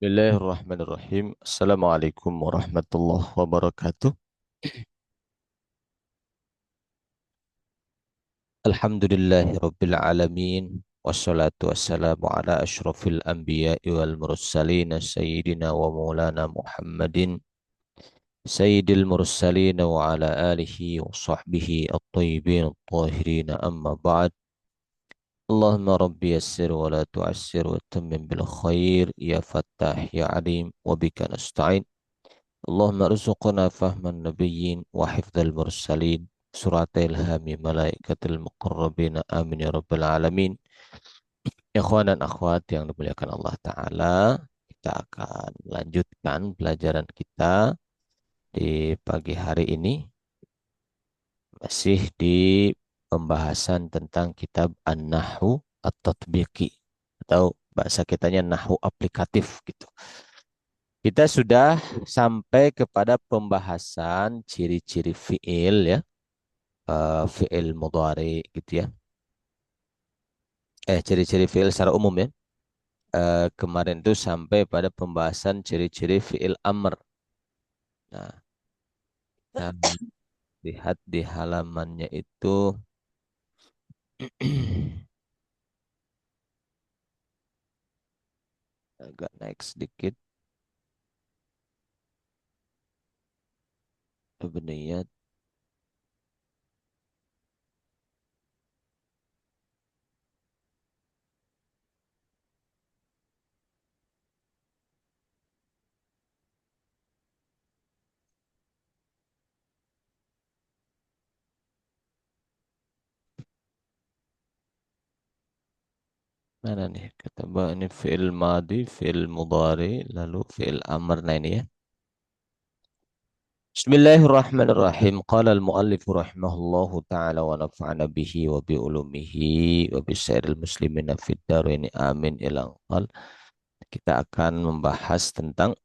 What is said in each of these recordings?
Bismillahirrahmanirrahim. Assalamualaikum warahmatullahi wabarakatuh. Alhamdulillahi rabbil alamin. Wassalatu wassalamu ala ashrafil anbiya'i wal mursalin sayyidina wa maulana Muhammadin sayyidil mursalin wa ala alihi wa sahbihi at-tayyibin at-tahirin amma ba'd. Allahumma rabbi yassir wa la tu'assir wa tammim bil khair ya fattah ya alim wa bika nasta'in. Allahumma rzuqna fahman nabiyyin wa hifdzal mursalin suratil hami malaikatil muqarrabin amin ya rabbal alamin. Ikhwan dan akhwat yang dimuliakan Allah Ta'ala, kita akan lanjutkan pelajaran kita di pagi hari ini masih di pembahasan tentang kitab An-Nahwu At-Tatbiqi atau bahasa kitanya Nahwu aplikatif gitu. Kita sudah sampai kepada pembahasan ciri-ciri fiil ya, fiil mudhari gitu ya. Ciri-ciri fiil secara umum ya. Kemarin itu sampai pada pembahasan ciri-ciri fiil amr. Nah, kita lihat di halamannya itu agak naik sedikit. Abniyat. Mana nih? Kata Mbak ini fiil madi, fiil mudhari, lalu fiil amr. Nah ini ya. Bismillahirrahmanirrahim. Qala al-muallif rahimahullahu ta'ala wa nafa'ana bihi wa bi ulumihi wa bi sairil muslimina fid dharain amin ila qal. Kita akan membahas tentang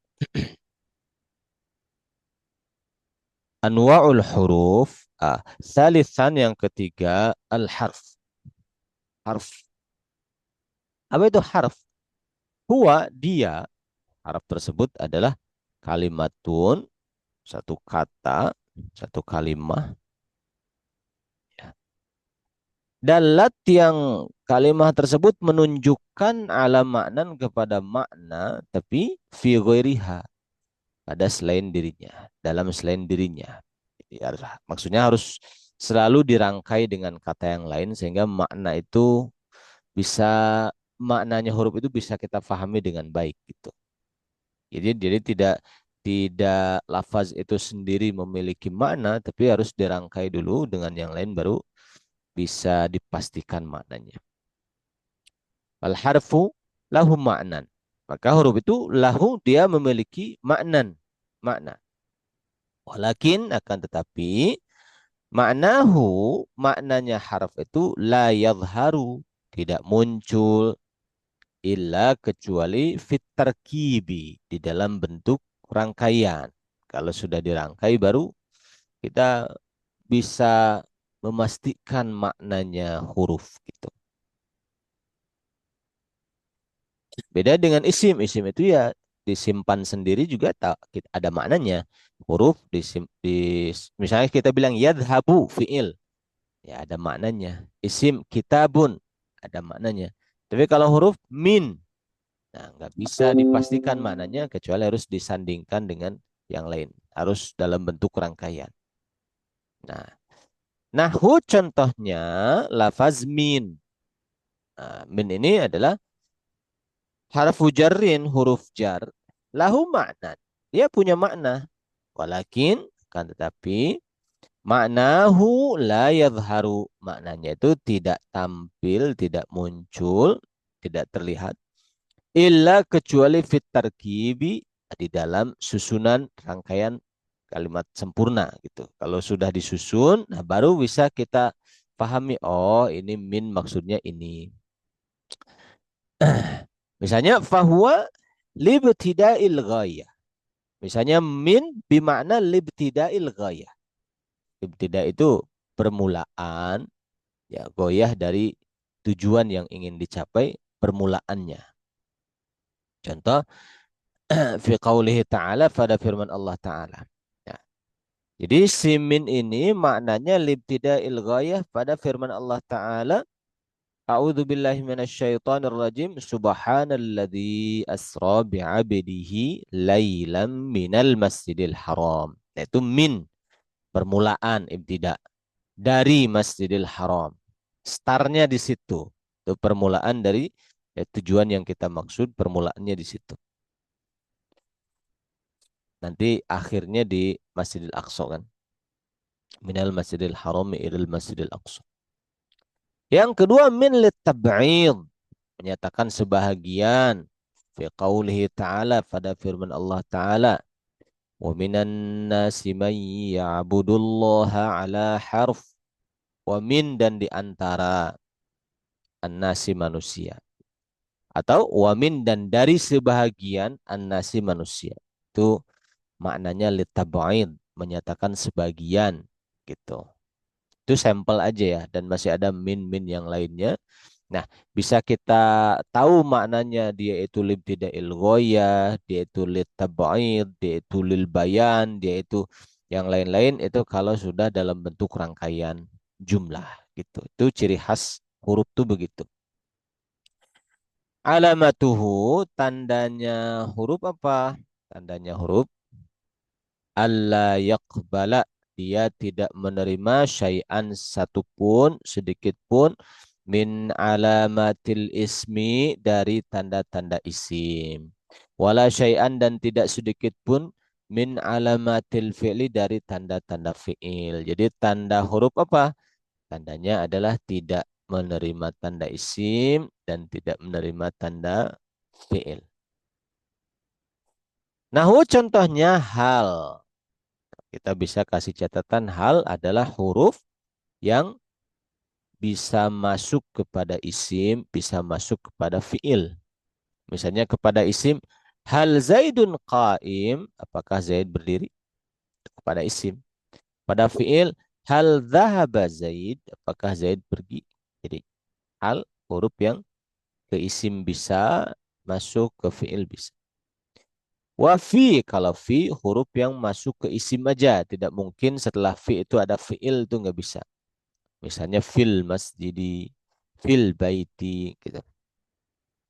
anwa'ul huruf. Salisan yang ketiga al-harf. Harf. Apa itu harf? Huwa dia. Harf tersebut adalah kalimatun, satu kata, satu kalimat. Dalat yang kalimat tersebut menunjukkan ala maknan kepada makna tapi fi ghairiha pada selain dirinya, dalam selain dirinya. Jadi maksudnya harus selalu dirangkai dengan kata yang lain sehingga makna itu bisa maknanya huruf itu bisa kita pahami dengan baik gitu. Jadi tidak tidak lafaz itu sendiri memiliki makna tapi harus dirangkai dulu dengan yang lain baru bisa dipastikan maknanya. Al harfu lahu maknan. Maka huruf itu lahu dia memiliki maknan, makna. Walakin akan tetapi maknahu maknanya harf itu la yadharu tidak muncul illa kecuali fit tarkibi di dalam bentuk rangkaian. Kalau sudah dirangkai baru kita bisa memastikan maknanya huruf gitu. Beda dengan isim. Isim itu ya disimpan sendiri juga tak ada maknanya. Huruf misalnya kita bilang yadhabu fiil ya ada maknanya. Isim kitabun ada maknanya. Tapi kalau huruf min nah nggak bisa dipastikan maknanya kecuali harus disandingkan dengan yang lain. Harus dalam bentuk rangkaian. Nah, nahwu contohnya lafaz min. Nah, min ini adalah harfu jarrin huruf jar lahu makna. Dia punya makna. Walakin kan tetapi maknahu la yadharu. Maknanya itu tidak tampil, tidak muncul, tidak terlihat. Illa kecuali fit tarkibi di dalam susunan rangkaian kalimat sempurna gitu. Kalau sudah disusun, nah baru bisa kita pahami. Oh, ini min maksudnya ini. Misalnya fahuwa libtida'il ghayah. Misalnya min bimakna libtida'il ghayah. Ibtida itu permulaan, ya goyah dari tujuan yang ingin dicapai permulaannya. Contoh, Fi qaulihi ta'ala pada firman Allah Ta'ala. Ya. Jadi si min ini maknanya libtida'il ghayah pada firman Allah Ta'ala. A'udzu billahi minasyaitonir rajim. Subhanalladzi asra bi'abdihi lailam minal masjidil haram. Itu min permulaan ibtida dari Masjidil Haram. Startnya di situ. Itu permulaan dari tujuan yang kita maksud, permulaannya di situ. Nanti akhirnya di Masjidil Aqsa kan. Minal Masjidil Haram ilal Masjidil Aqsa. Yang kedua min litab'id, menyatakan sebahagian fi qaulihi ta'ala pada firman Allah Ta'ala. Wa minan nasi man ya'budullaha ala harf. Wa min dan di antara an-nasi manusia. Atau wamin dan dari sebahagian an-nasi manusia. Itu maknanya litab'id, menyatakan sebagian gitu. Itu sampel aja ya dan masih ada min-min yang lainnya. Nah, bisa kita tahu maknanya dia itu libtida'il ghayah, dia itu litab'id, dia itu lil bayan, dia itu yang lain-lain itu kalau sudah dalam bentuk rangkaian jumlah gitu. Itu ciri khas huruf tuh begitu. Alamatuhu, tandanya huruf apa? Tandanya huruf alla yaqbala, dia tidak menerima syai'an satupun, sedikit pun min alamatil ismi, dari tanda-tanda isim. Wala syai'an, dan tidak sedikit pun min alamatil fi'li, dari tanda-tanda fi'il. Jadi tanda huruf apa? Tandanya adalah tidak menerima tanda isim dan tidak menerima tanda fi'il. Nahu contohnya hal. Kita bisa kasih catatan hal adalah huruf yang bisa masuk kepada isim, bisa masuk kepada fi'il. Misalnya kepada isim, hal Zaidun qaim, apakah Zaid berdiri? Kepada isim. Pada fi'il, hal dhahaba Zaid, apakah Zaid pergi? Jadi hal huruf yang ke isim bisa, masuk ke fi'il bisa. Wa fi, kalau fi huruf yang masuk ke isim aja, tidak mungkin setelah fi itu ada fi'il, itu nggak bisa. Misalnya fil masjidi, fil baiti gitu.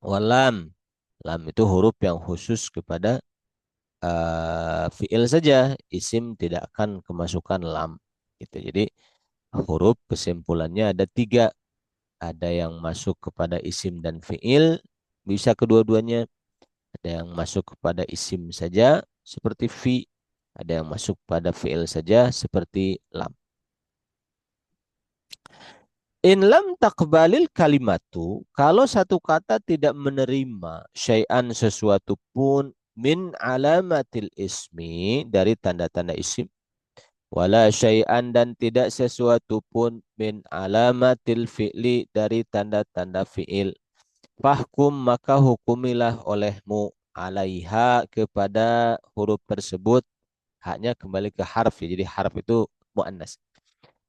Walam, lam itu huruf yang khusus kepada fi'il saja, isim tidak akan kemasukan lam gitu. Jadi huruf kesimpulannya ada tiga, ada yang masuk kepada isim dan fi'il, bisa kedua-duanya. Ada yang masuk kepada isim saja seperti fi, ada yang masuk pada fi'il saja seperti lam. In lam takbalil kalimatu, kalau satu kata tidak menerima syai'an sesuatu pun min alamatil ismi, dari tanda-tanda isim, wala syai'an, dan tidak sesuatu pun min alamatil fi'li, dari tanda-tanda fi'il, fahkum, maka hukumilah olehmu alaiha, kepada huruf tersebut. Haknya kembali ke harf ya. Jadi harf itu muannas.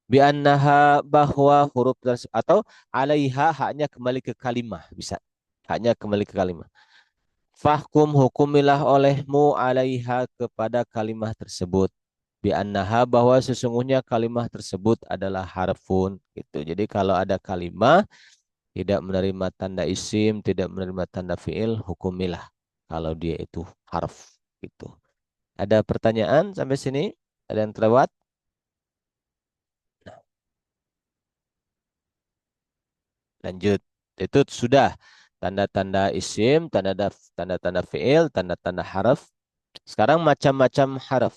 Bi annaha, bahwa huruf tersebut, atau alaiha, haknya kembali ke kalimah bisa. Haknya kembali ke kalimah. Fahkum, hukumilah olehmu alaiha, kepada kalimah tersebut. Bi annaha, bahwa sesungguhnya kalimah tersebut adalah harfun gitu. Jadi kalau ada kalimah tidak menerima tanda isim, tidak menerima tanda fiil, hukumilah kalau dia itu harf gitu. Ada pertanyaan sampai sini? Ada yang terlewat? Nah, lanjut. Itu sudah tanda-tanda isim, tanda-tanda fiil, tanda-tanda harf. Sekarang macam-macam harf.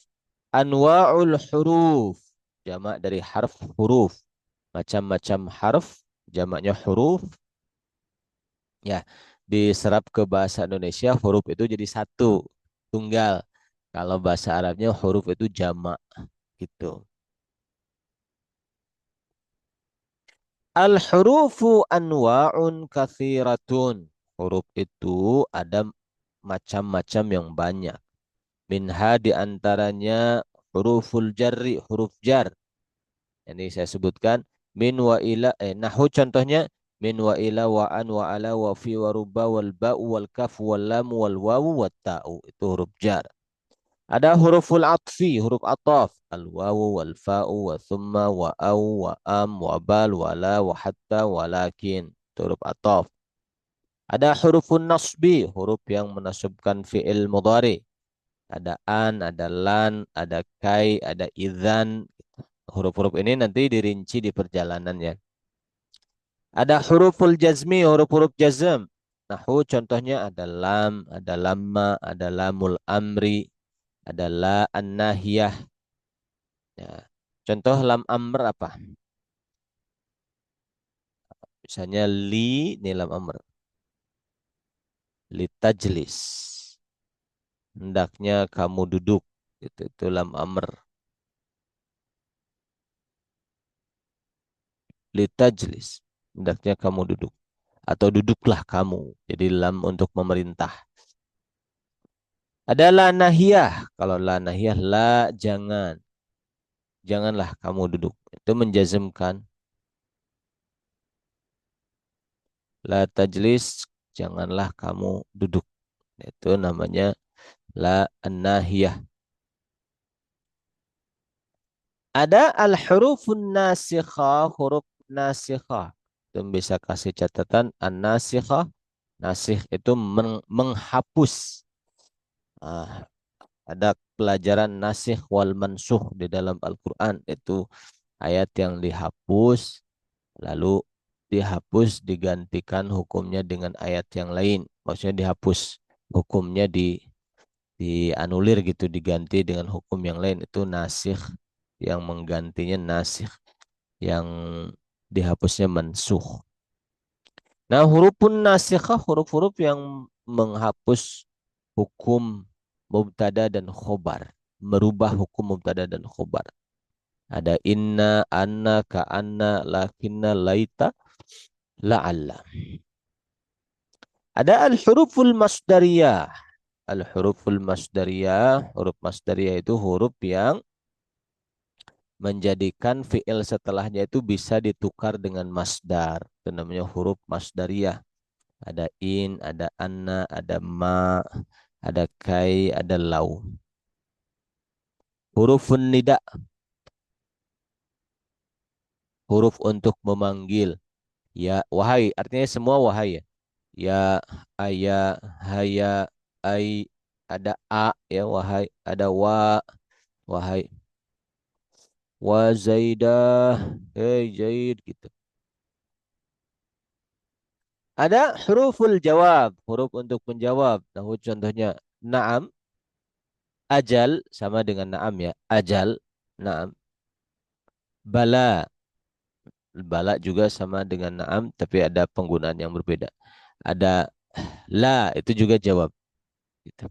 Anwa'ul huruf. Jamak dari harf huruf. Macam-macam harf, jamaknya huruf. Ya, diserap ke bahasa Indonesia huruf itu jadi satu, tunggal. Kalau bahasa Arabnya huruf itu jamak gitu. Al-hurufu anwa'un kathiratun. Huruf itu ada macam-macam yang banyak. Minha diantaranya huruful jarri, huruf jar. Ini saya sebutkan min wa ila, nahu contohnya min wa ila wa an wa ala wa fi wa ruba wal ba'u wal kaf wal lam wal wawu wat ta'u. Itu huruf jar. Ada huruful atfi, huruf ataf. Al wawu wal fa'u wa thumma wa au wa am wa bal wa la wa hatta wa lakin. Itu huruf ataf. Ada hurufun nasbi, huruf yang menasabkan fi'il mudhari. Ada an, ada lan, ada kai, ada idzan. Huruf-huruf ini nanti dirinci di perjalanan ya. Ada huruful jazmi, huruf-huruf jazm. Nahu contohnya ada lam, ada lamma, ada lamul amri, ada la an-nahiyah. Ya. Contoh lam amr apa? Misalnya li, ini lam amr. Li tajlis. Hendaknya kamu duduk. Itu lam amr. Li tajlis. Hendaknya kamu duduk. Atau duduklah kamu. Jadi lam untuk memerintah. Ada la nahiyah. Kalau la nahiyah, la jangan. Janganlah kamu duduk. Itu menjazmkan. La tajlis, janganlah kamu duduk. Itu namanya la an-nahiyah. Ada al-hurufun nasikhah, huruf nasikhah. Itu bisa kasih catatan an-nasikhah. Nasikh itu menghapus. Ah, ada pelajaran nasikh wal mansukh di dalam Al-Quran. Itu ayat yang dihapus, lalu dihapus digantikan hukumnya dengan ayat yang lain. Maksudnya dihapus hukumnya dianulir gitu, diganti dengan hukum yang lain. Itu nasikh, yang menggantinya nasikh, yang dihapusnya mansukh. Nah, hurufun nasikhah, huruf-huruf yang menghapus hukum mubtada dan khobar, merubah hukum mubtada dan khobar. Ada inna, anna, ka'anna, lakinna, laita, la'alla. Ada al-huruful masdariyah. Al-huruful masdariyah, huruf masdariyah itu huruf yang menjadikan fi'il setelahnya itu bisa ditukar dengan masdar. Itu namanya huruf masdariyah. Ada in, ada anna, ada ma, ada kai, ada lau. Hurufun nida, huruf untuk memanggil. Ya, wahai, artinya semua wahai ya. Ya, aya, haya, ai, ada a ya wahai, ada wa, wahai, wa zaidah, hei zaid gitu. Ada huruful jawab, huruf untuk menjawab. Nah, contohnya na'am, ajal sama dengan na'am ya. Ajal, na'am. Bala, bala juga sama dengan na'am tapi ada penggunaan yang berbeda. Ada la itu juga jawab. Gitu.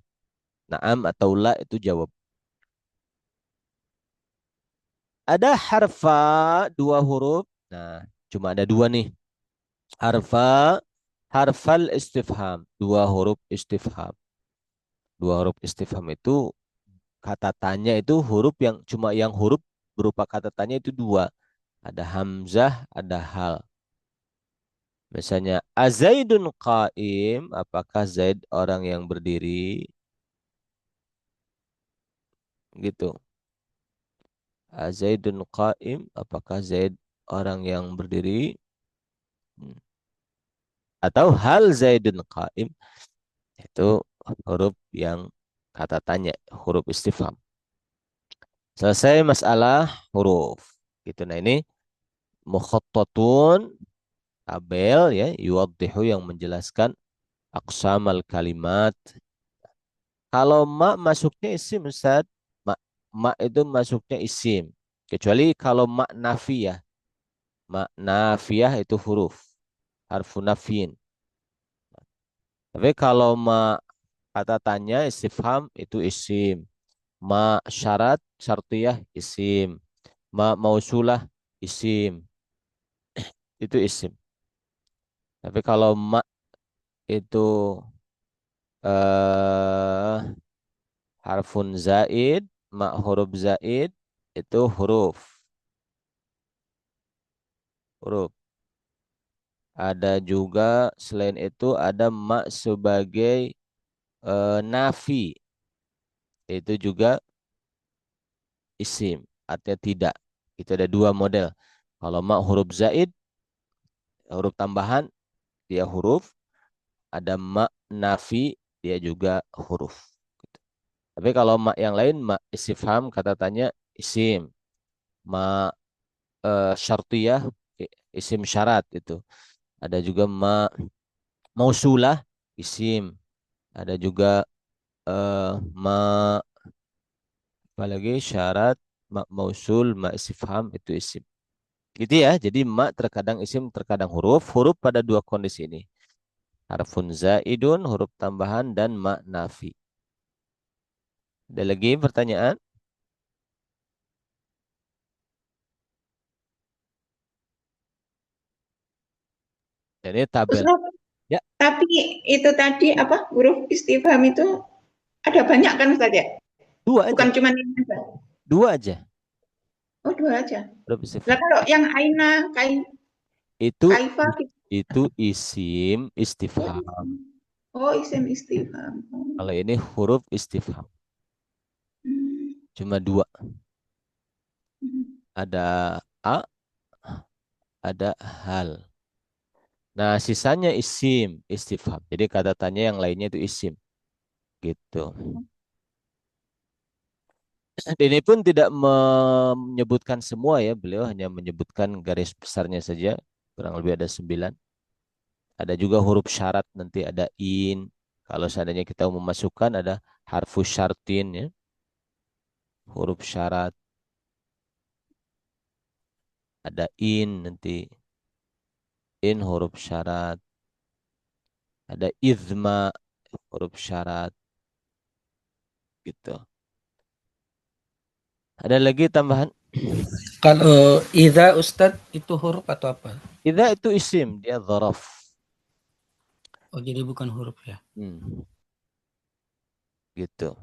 Na'am atau la itu jawab. Ada harfa dua huruf. Nah, cuma ada dua nih. Harfa, harfal istifham. Dua huruf istifham. Dua huruf istifham itu kata tanya itu huruf yang cuma yang huruf berupa kata tanya itu dua. Ada hamzah, ada hal. Misalnya azaidun qaim, apakah Zaid orang yang berdiri? Gitu. Azaidun qaim, apakah Zaid orang yang berdiri? Hmm. Atau hal Zaidun qaim, itu huruf yang kata tanya, huruf istifham. Selesai masalah huruf. Gitu. Nah, ini mukhattatun tabel ya, yuwaddihu yang menjelaskan aqsamal kalimat. Kalau ma masuknya isim Ustaz, ma, ma itu masuknya isim. Kecuali kalau ma nafiyah. Ma nafiyah itu huruf. Harfu nafin. Tapi kalau ma kata tanya istifham itu isim. Ma syarat syartiyah isim. Ma mausulah isim. Itu isim. Tapi kalau ma itu eh harfun zaid, ma huruf zaid itu huruf. Huruf. Ada juga selain itu ada ma sebagai nafi. Itu juga isim. Artinya tidak. Itu ada dua model. Kalau ma huruf zaid, huruf tambahan, dia huruf. Ada ma nafi, dia juga huruf. Gitu. Tapi kalau ma yang lain, ma istifham, kata tanya, isim. Ma syartiyah, isim syarat itu. Ada juga ma mausulah, isim. Ada juga ma apalagi syarat, ma mausul, ma istifham itu isim. Gitu ya. Jadi ma terkadang isim, terkadang huruf. Huruf pada dua kondisi ini. Harfun zaidun, huruf tambahan, dan ma nafi. Ada lagi pertanyaan? Dan ini tabel. Ustaz, Ya, tapi itu tadi apa huruf istifham itu ada banyak kan Ustaz ya? dua aja. Bukan cuma ini aja. Dua aja. Oh, dua aja. Huruf Lah istifham. kalau yang aina, Itu kaifa gitu. itu isim Oh, istifham. oh, isim istifham. Oh. Kalau ini huruf istifham. Hmm. Cuma dua. Hmm. Ada a, ada hal. Nah, sisanya isim istifham. Jadi kata tanya yang lainnya itu isim. Gitu. Ini pun tidak menyebutkan semua ya. Beliau hanya menyebutkan garis besarnya saja. Kurang lebih ada 9. Ada juga huruf syarat, nanti ada in. Kalau seandainya kita mau memasukkan ada harfus syartin ya. Huruf syarat. Ada in nanti. In huruf syarat. Ada izma huruf syarat gitu. Ada lagi tambahan? Kalau idza Ustadz itu huruf atau apa? Idza itu isim, dia dzaraf. Oh, jadi bukan huruf ya. Hmm, gitu.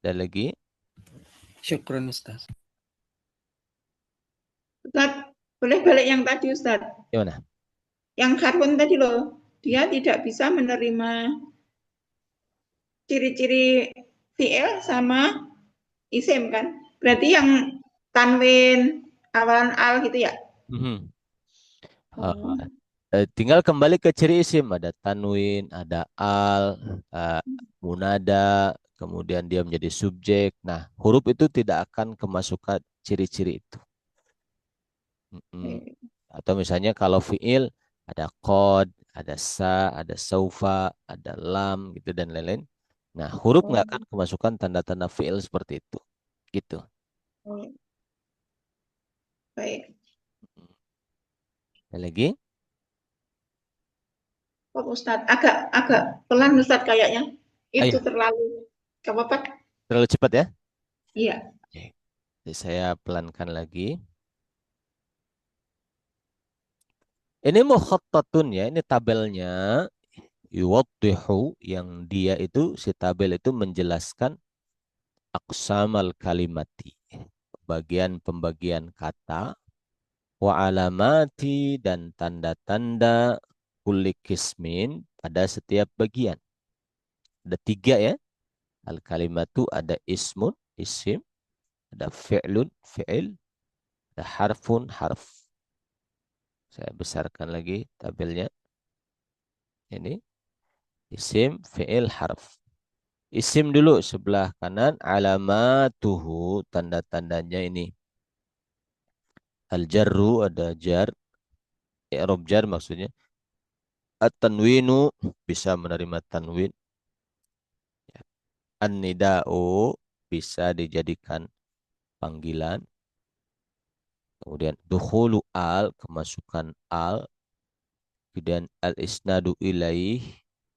Ada lagi? Syukron Ustadz. Ustaz, boleh balik yang tadi Ustaz. Gimana? Yang karbon tadi loh, dia tidak bisa menerima ciri-ciri VL sama isim kan? Berarti yang tanwin, awalan al gitu ya? Mhm. Oh. Tinggal kembali ke ciri isim. Ada tanwin, ada al, eh, munada, kemudian dia menjadi subjek. Nah, huruf itu tidak akan kemasukan ciri-ciri itu. Mm-mm. Atau misalnya kalau fiil ada qad, ada sa, ada saufa, ada lam gitu dan lain-lain. Nah, huruf nggak Oh. akan kemasukan tanda-tanda fiil seperti itu. Gitu. Oh. Baik. Ada lagi? Oh, Ustadz, agak agak pelan Ustadz kayaknya. Itu Ayo, terlalu, gak apa-apa. terlalu cepat ya. Iya. Oke. Jadi saya pelankan lagi. Ini mukhattatun ya, ini tabelnya. Yuwaddihu yang dia itu si tabel itu menjelaskan aqsamal kalimati. Pembagian kata wa alamati dan tanda-tanda kulli kismin pada setiap bagian. Ada tiga ya. Al kalimatu ada ismun, isim, ada fi'lun, fi'il, ada harfun, harf. Saya besarkan lagi tabelnya. Ini isim, fi'il, harf. Isim dulu sebelah kanan, alamatuhu, tanda-tandanya ini. Al-jarru ada jar, i'rab jar maksudnya. At-tanwinu bisa menerima tanwin. An-nida'u bisa dijadikan panggilan. Kemudian dukhulu al, kemasukan al. Kemudian al-isnadu ilaih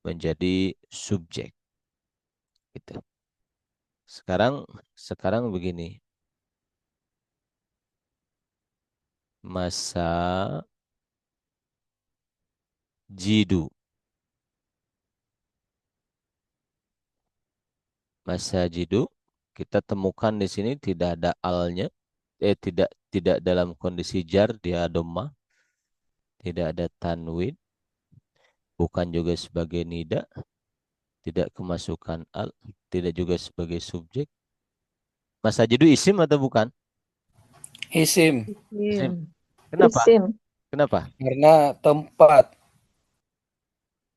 menjadi subjek. Gitu. Sekarang sekarang begini. Masa jidu. Masa jidu kita temukan di sini tidak ada alnya. Tidak tidak dalam kondisi jar, dia domah. tidak ada tanwin, bukan juga sebagai nida, tidak kemasukan al, tidak juga sebagai subjek. Masa jidu isim atau bukan? Isim. Isim. Isim. Kenapa? Isim. Kenapa? Karena tempat.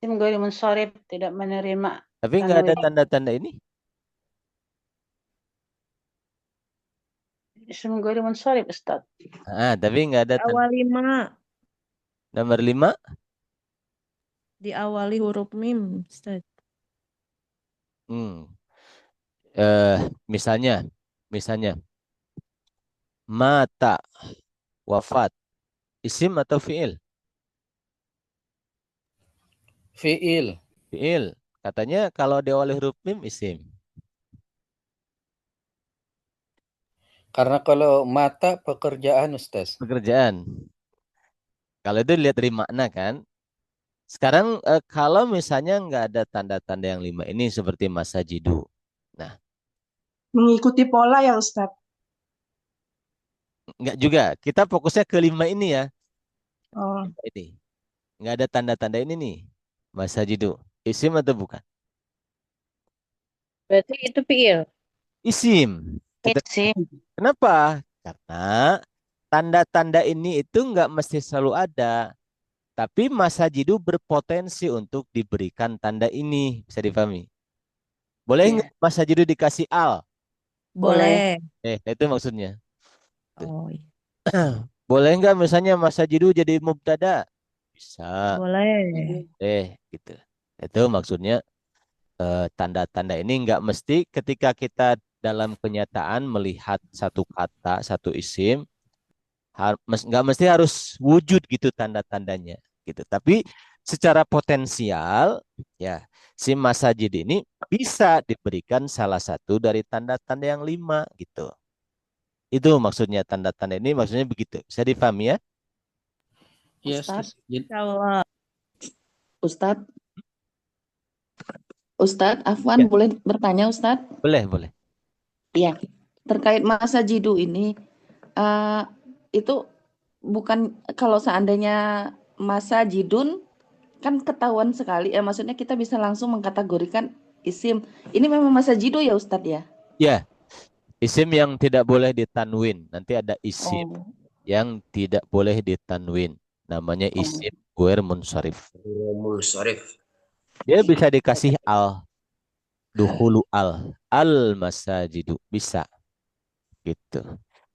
Isim ghairi munsharif, tidak menerima Tapi nggak ada tanwin. tanda-tanda ini. Isim ghairi munsharif, Ustaz. Tapi nggak ada tanda. Awal 5. Nomor 5. Diawali huruf mim, Ustaz. Misalnya, mata, wafat, isim atau fiil? Fiil. Fiil. Katanya kalau diawali huruf mim isim. Karena kalau mata pekerjaan, Ustaz. Pekerjaan. Kalau itu lihat dari makna kan. Sekarang kalau misalnya nggak ada tanda-tanda yang 5 ini seperti masa jidu. Nah, Mengikuti pola ya Ustadz. nggak juga. Kita fokusnya ke 5 ini ya. Oh, Ini. Nggak ada tanda-tanda ini nih. Masa jidu. Isim atau bukan? Berarti itu fiil. Isim. Isim. Kenapa? Karena tanda-tanda ini itu nggak mesti selalu ada. Tapi masa jidu berpotensi untuk diberikan tanda ini. Bisa dipahami? Boleh Iya. nggak masa jidu dikasih al? Boleh. Itu maksudnya. Oh, iya. Boleh nggak misalnya masa jidu jadi mubtada? Bisa. Boleh. Gitu. Itu maksudnya tanda-tanda ini nggak mesti ketika kita dalam kenyataan melihat satu kata, satu isim, nggak mesti harus wujud gitu tanda-tandanya gitu. Tapi secara potensial ya si masajid ini bisa diberikan salah satu dari tanda-tanda yang 5 gitu. Itu maksudnya tanda-tanda ini maksudnya begitu. Bisa difahami ya? Yes, Ustaz. Insyaallah. Ustadz, Afwan Ya. boleh bertanya Ustadz? Boleh, boleh. Iya, terkait masa jidu ini, itu bukan kalau seandainya masa jidun kan ketahuan sekali, maksudnya kita bisa langsung mengkategorikan isim. Ini memang masa jidu ya Ustadz ya? Ya, isim yang tidak boleh ditanwin. Nanti ada isim Oh, yang tidak boleh ditanwin. Namanya isim guer munsharif. Munsharif. Dia bisa dikasih al. Duhulu al masajidu bisa gitu.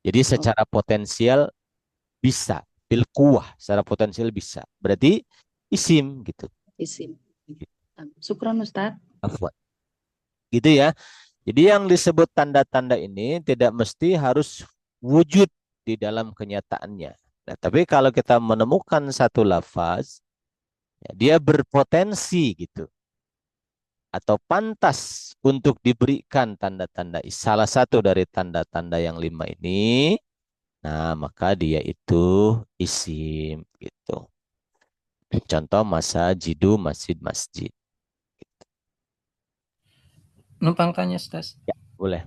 Jadi secara potensial bisa, bil kuwah secara potensial bisa. Berarti isim gitu. isim. Syukron Ustadz. Afwan. Gitu ya. Jadi yang disebut tanda-tanda ini tidak mesti harus wujud di dalam kenyataannya. Nah, tapi kalau kita menemukan satu lafaz, ya, dia berpotensi gitu atau pantas untuk diberikan tanda-tanda salah satu dari tanda-tanda yang 5 ini, nah maka dia itu isim gitu. Contoh masa jidu masjid. Numpang tanya, Ustaz. Ya, boleh.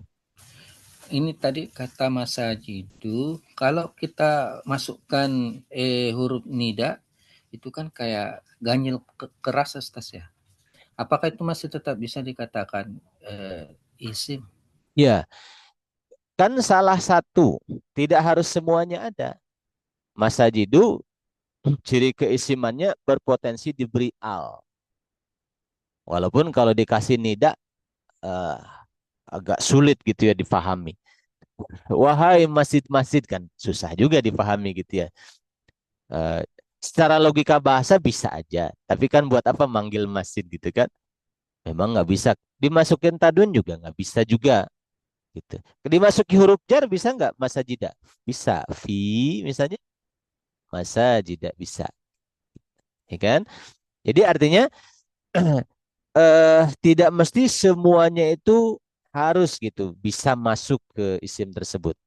Ini tadi kata masajidu, kalau kita masukkan huruf nida, itu kan kayak ganjil keras, Ustaz ya. Apakah itu masih tetap bisa dikatakan isim? Ya, kan salah satu, tidak harus semuanya ada. Masa jidu ciri keisimannya berpotensi diberi al. Walaupun kalau dikasih nida agak sulit gitu ya difahami. Wahai masjid-masjid kan susah juga difahami gitu ya. Eh, Secara logika bahasa bisa aja, tapi kan buat apa manggil masjid gitu kan? Memang nggak bisa. Dimasukin tadun juga nggak bisa juga gitu. Dimasuki huruf jar bisa nggak masajidah? Bisa. Fi misalnya masajidah bisa, ya kan? Jadi artinya tidak mesti semuanya itu harus gitu bisa masuk ke isim tersebut.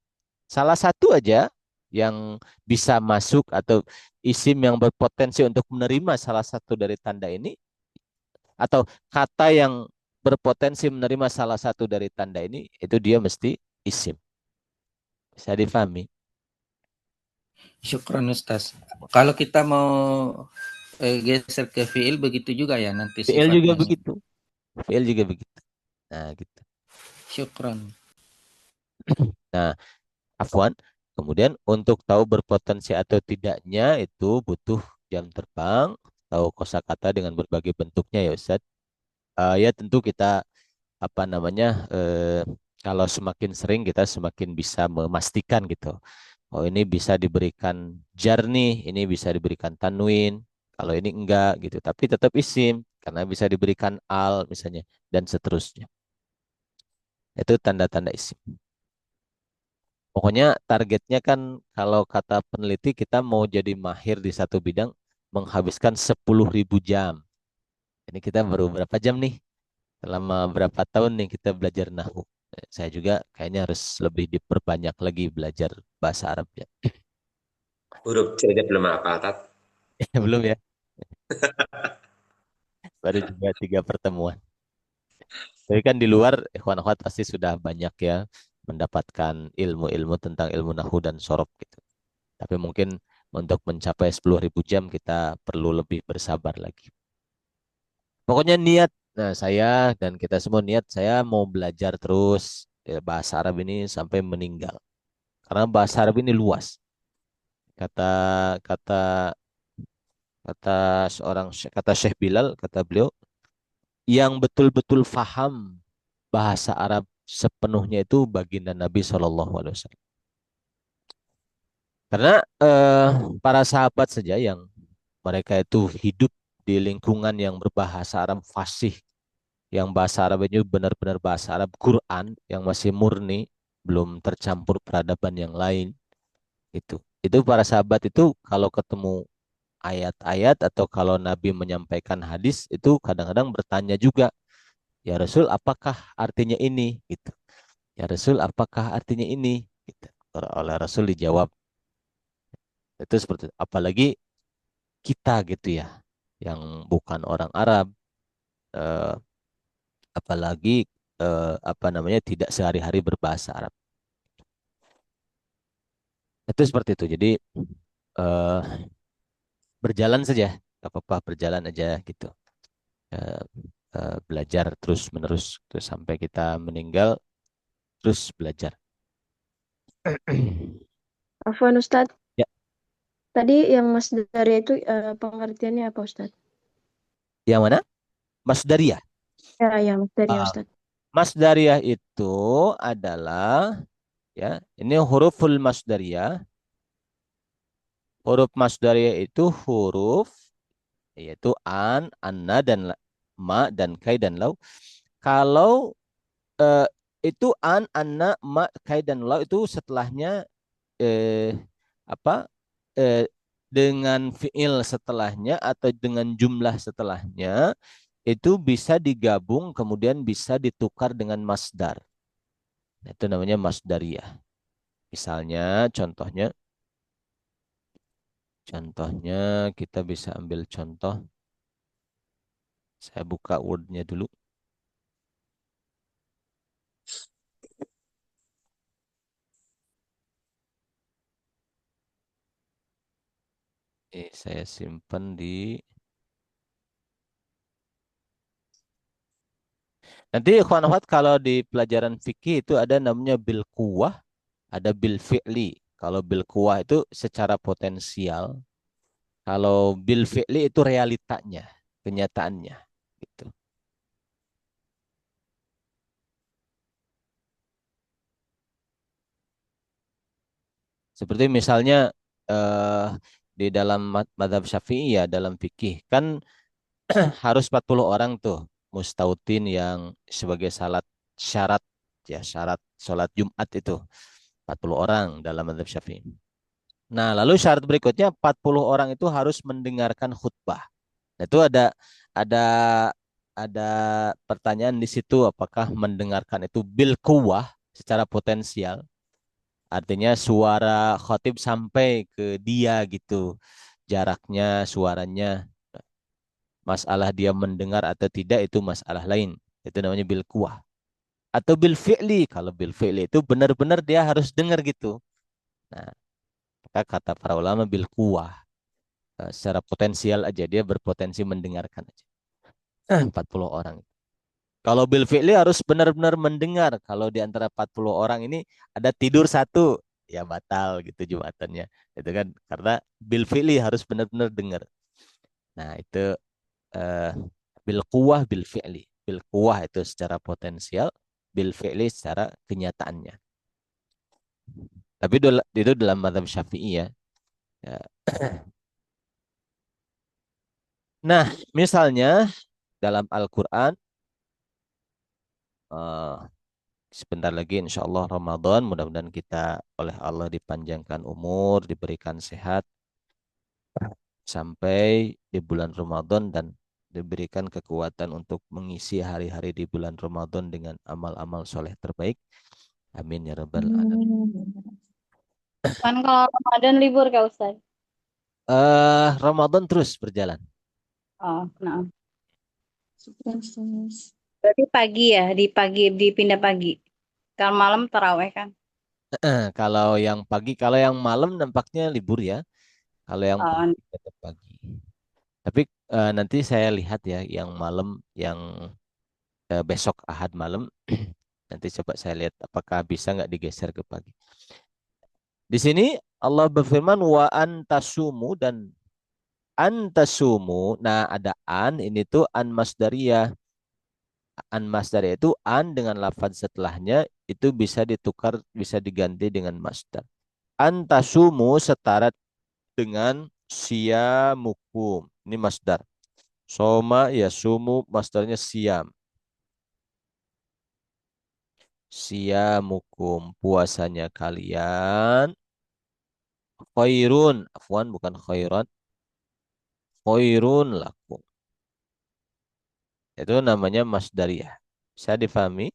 Salah satu aja yang bisa masuk atau isim yang berpotensi untuk menerima salah satu dari tanda ini atau kata yang berpotensi menerima salah satu dari tanda ini itu dia mesti isim. Bisa difahami? Syukran Ustaz. Kalau kita mau geser ke fiil begitu juga ya nanti Fi'il juga sifatnya. begitu. Fi'il juga begitu. Nah, gitu. Syukran. Nah, afwan. Kemudian untuk tahu berpotensi atau tidaknya itu butuh jam terbang, tahu kosakata dengan berbagai bentuknya ya Ustaz. Ya tentu kita apa namanya kalau semakin sering kita semakin bisa memastikan gitu. Oh ini bisa diberikan jar nih, ini bisa diberikan tanwin. Kalau ini enggak gitu, tapi tetap isim karena bisa diberikan al misalnya dan seterusnya. Itu tanda-tanda isim. Pokoknya targetnya kan kalau kata peneliti kita mau jadi mahir di satu bidang menghabiskan 10.000 jam. Ini kita baru berapa jam nih? Selama berapa tahun nih kita belajar nahu? Saya juga kayaknya harus lebih diperbanyak lagi belajar bahasa Arabnya. Huruf C aja belum hafal, Tat. Belum ya? Baru juga 3 pertemuan. Tapi kan di luar ikhwan akhwat pasti sudah banyak ya mendapatkan ilmu-ilmu tentang ilmu nahu dan sorof gitu. Tapi mungkin untuk mencapai 10.000 jam kita perlu lebih bersabar lagi. Pokoknya niat, nah saya dan kita semua niat saya mau belajar terus bahasa Arab ini sampai meninggal. Karena bahasa Arab ini luas. Kata kata kata kata Syekh Bilal, kata beliau, yang betul-betul faham bahasa Arab sepenuhnya itu baginda Nabi Shallallahu Alaihi Wasallam. Karena para sahabat saja yang mereka itu hidup di lingkungan yang berbahasa Arab fasih, yang bahasa Arabnya benar-benar bahasa Arab Quran yang masih murni, belum tercampur peradaban yang lain itu. Itu para sahabat itu kalau ketemu ayat-ayat atau kalau Nabi menyampaikan hadis itu kadang-kadang bertanya juga, ya Rasul apakah artinya ini? Gitu. Ya Rasul apakah artinya ini? Gitu. Oleh Rasul dijawab itu seperti itu. Apalagi kita gitu ya, yang bukan orang Arab, eh, apalagi apa namanya tidak sehari-hari berbahasa Arab. Itu seperti itu. Jadi eh, berjalan saja, gak apa-apa berjalan aja gitu. Eh, Belajar terus menerus terus sampai kita meninggal terus belajar. Afwan Ustadz, Ya, tadi yang Mas Daria itu pengertiannya apa Ustadz? yang mana? Masdariyah. Ya, yang Mas Daria Ah, Ustadz. Masdariyah itu adalah ya, ini huruful masdariyah. Huruf masdariyah itu huruf yaitu an, anna dan ma dan kai dan lau. Kalau eh, itu an, anna, ma, kai dan lau itu setelahnya eh, apa eh, dengan fiil setelahnya atau dengan jumlah setelahnya itu bisa digabung kemudian bisa ditukar dengan masdar. Nah, itu namanya masdariyah. Misalnya contohnya kita bisa ambil contoh. Saya buka Word-nya dulu. Saya simpan di. Nanti ikhwan akhwat kalau di pelajaran fikih itu ada namanya bil kuwah, ada bil fi'li. Kalau bil kuwah itu secara potensial, kalau bil fi'li itu realitanya, kenyataannya gitu. Seperti misalnya eh, di dalam madhab Syafi'i ya dalam fikih kan harus 40 orang tuh mustautin yang sebagai syarat ya syarat sholat Jumat itu 40 orang dalam madhab Syafi'i. Nah, lalu syarat berikutnya 40 orang itu harus mendengarkan khutbah. Nah, itu ada ada pertanyaan di situ apakah mendengarkan itu bil kuwah secara potensial artinya suara khotib sampai ke dia gitu jaraknya suaranya masalah dia mendengar atau tidak itu masalah lain itu namanya bil kuwah atau bil fi'li kalau bil fi'li itu benar-benar dia harus dengar gitu. Nah, Maka kata para ulama bil kuwah. Secara potensial aja dia berpotensi mendengarkan aja. 40 orang. Kalau bil fi'li harus benar-benar mendengar. Kalau di antara 40 orang ini ada tidur satu, ya batal gitu Jumatannya. Itu kan karena bil fi'li harus benar-benar dengar. Nah, itu eh, bil kuwah bil fi'li. Bil kuwah itu secara potensial, bil fi'li secara kenyataannya. Tapi itu dalam mazhab Syafi'i ya. Ya. Nah, misalnya dalam Al-Quran, eh, sebentar lagi insya Allah Ramadan, mudah-mudahan kita oleh Allah dipanjangkan umur, diberikan sehat sampai di bulan Ramadan dan diberikan kekuatan untuk mengisi hari-hari di bulan Ramadan dengan amal-amal soleh terbaik. Amin ya rabbal alamin. Kan kalau Ramadan libur Kak Ustaz. Ramadan terus berjalan. Oh, nah. Berarti pagi ya, dipindah pagi. Kalau malam taraweh kan. Kalau yang pagi, kalau yang malam nampaknya libur ya. Kalau yang Oh, pagi tetap pagi. Tapi nanti saya lihat ya yang malam, yang besok Ahad malam. Nanti coba saya lihat apakah bisa nggak digeser ke pagi. Di sini Allah berfirman wa antasumu dan antasumu. Nah ada an ini tuh an masdariyah. An masdariyah itu an dengan lafaz setelahnya itu bisa ditukar, bisa diganti dengan masdar. Antasumu setara dengan siamukum. Ini masdar. Soma ya sumu masdarnya siam. Siamukum puasanya kalian. Khairun. Afwan bukan khairan. Khairun lakum. Itu namanya masdariyah. Bisa difahami?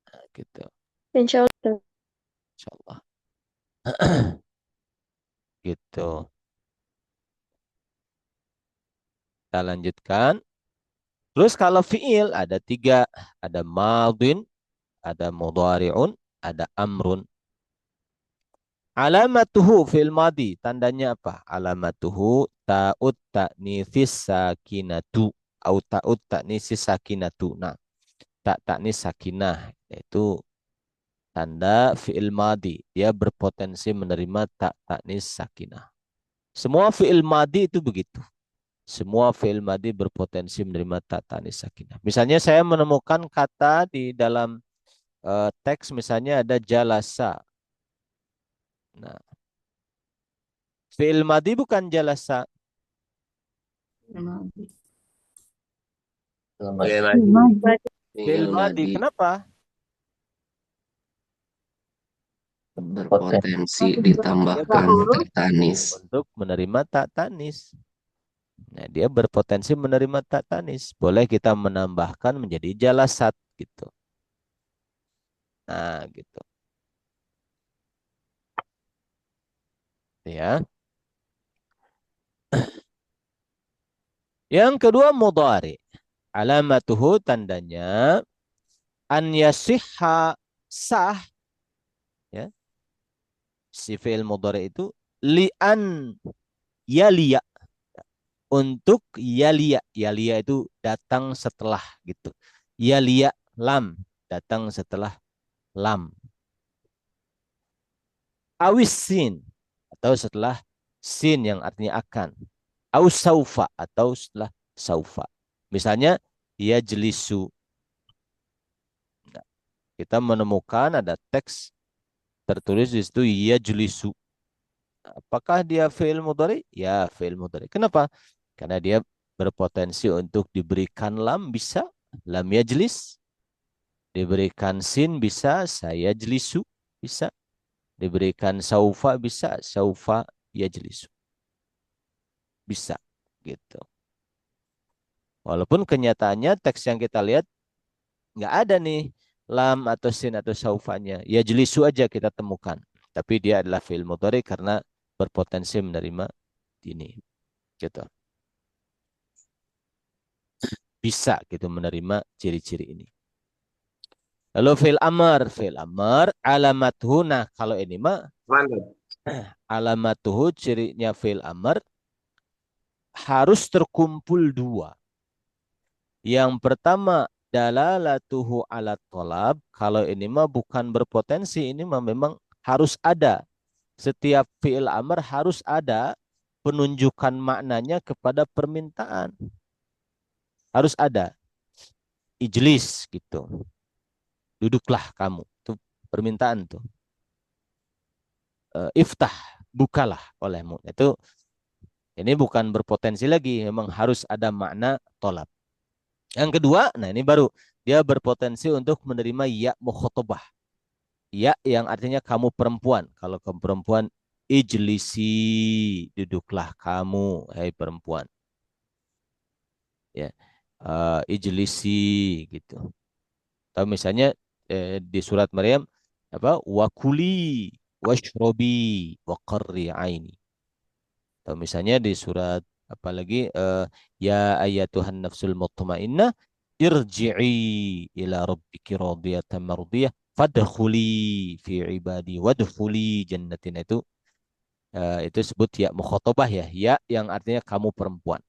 Nah, gitu. Insya Allah. Insyaallah. Gitu. Kita lanjutkan. Terus kalau fiil ada tiga. Ada madin, ada mudhari'un, ada amrun. Alamatuhu fil madi. Tandanya apa? Alamatuhu ta'ut ta'nifis sakinatu. Au ta'ut ta'nisis sakinatu. Nah, ta'nis sakinah. Yaitu tanda fiil madi. Dia berpotensi menerima ta'nis sakinah. Semua fiil madi itu begitu. Semua fiil madi berpotensi menerima ta'nis sakinah. Misalnya saya menemukan kata di dalam teks misalnya ada jalasa. Nah, fi'il madi bukan jalasa. Fi'il madi. Kenapa? Berpotensi ditambahkan tak tanis. Untuk menerima tak tanis. Nah, dia berpotensi menerima tak tanis. Boleh kita menambahkan menjadi jalasat gitu. Nah, gitu. Ya. Yang kedua mudhari. Alamatuhu tandanya an yasihha sah, ya. Si fi'il mudhari itu li'an yaliya, untuk yalia. Yalia itu datang setelah gitu. Yalia lam, datang setelah lam. Awis sin, atau setelah sin yang artinya akan. Aus saufa, atau setelah saufa. Misalnya ya jelisu. Nah, kita menemukan ada teks tertulis di situ ya jelisu. Apakah dia fi'il mudhari? Ya, fi'il mudhari. Kenapa? Karena dia berpotensi untuk diberikan lam, bisa lam yajlis. Diberikan sin, bisa saya jelisu, bisa. Diberikan saufa, bisa saufa yajlisu. Bisa gitu. Walaupun kenyataannya teks yang kita lihat nggak ada nih lam atau sin atau saufanya. Yajlisu aja kita temukan. Tapi dia adalah fi'il mudhari karena berpotensi menerima ini. Gitu. Bisa gitu menerima ciri-ciri ini. Lalu fil amr alamatuhu. Nah, kalau ini mah Mantap. alamatuhu cirinya fil amr harus terkumpul dua. Yang pertama dalalatuhu ala tolab. Kalau ini mah bukan berpotensi, ini mah memang harus ada. Setiap fi'il amr harus ada penunjukan maknanya kepada permintaan. Harus ada. Ijlis gitu. Duduklah kamu. Itu permintaan tuh. Iftah, bukalah olehmu. Itu ini bukan berpotensi lagi, memang harus ada makna tolab. Yang kedua, nah ini baru dia berpotensi untuk menerima ya mukhotobah. Ya yang artinya kamu perempuan. Kalau kamu perempuan, ijlisi, duduklah kamu, hai perempuan. Ya, ijlisi gitu. Atau misalnya di surat Maryam apa? Wakuli washrobi waqarri aini. Atau misalnya di surat apalagi ya ayyatuhan nafsul mutmainnah irji'i ila rabbiki radiyatan mardiyah fadkhuli fi ibadi wadkhuli jannatin. Itu sebut ya mukhatabah ya, ya yang artinya kamu perempuan.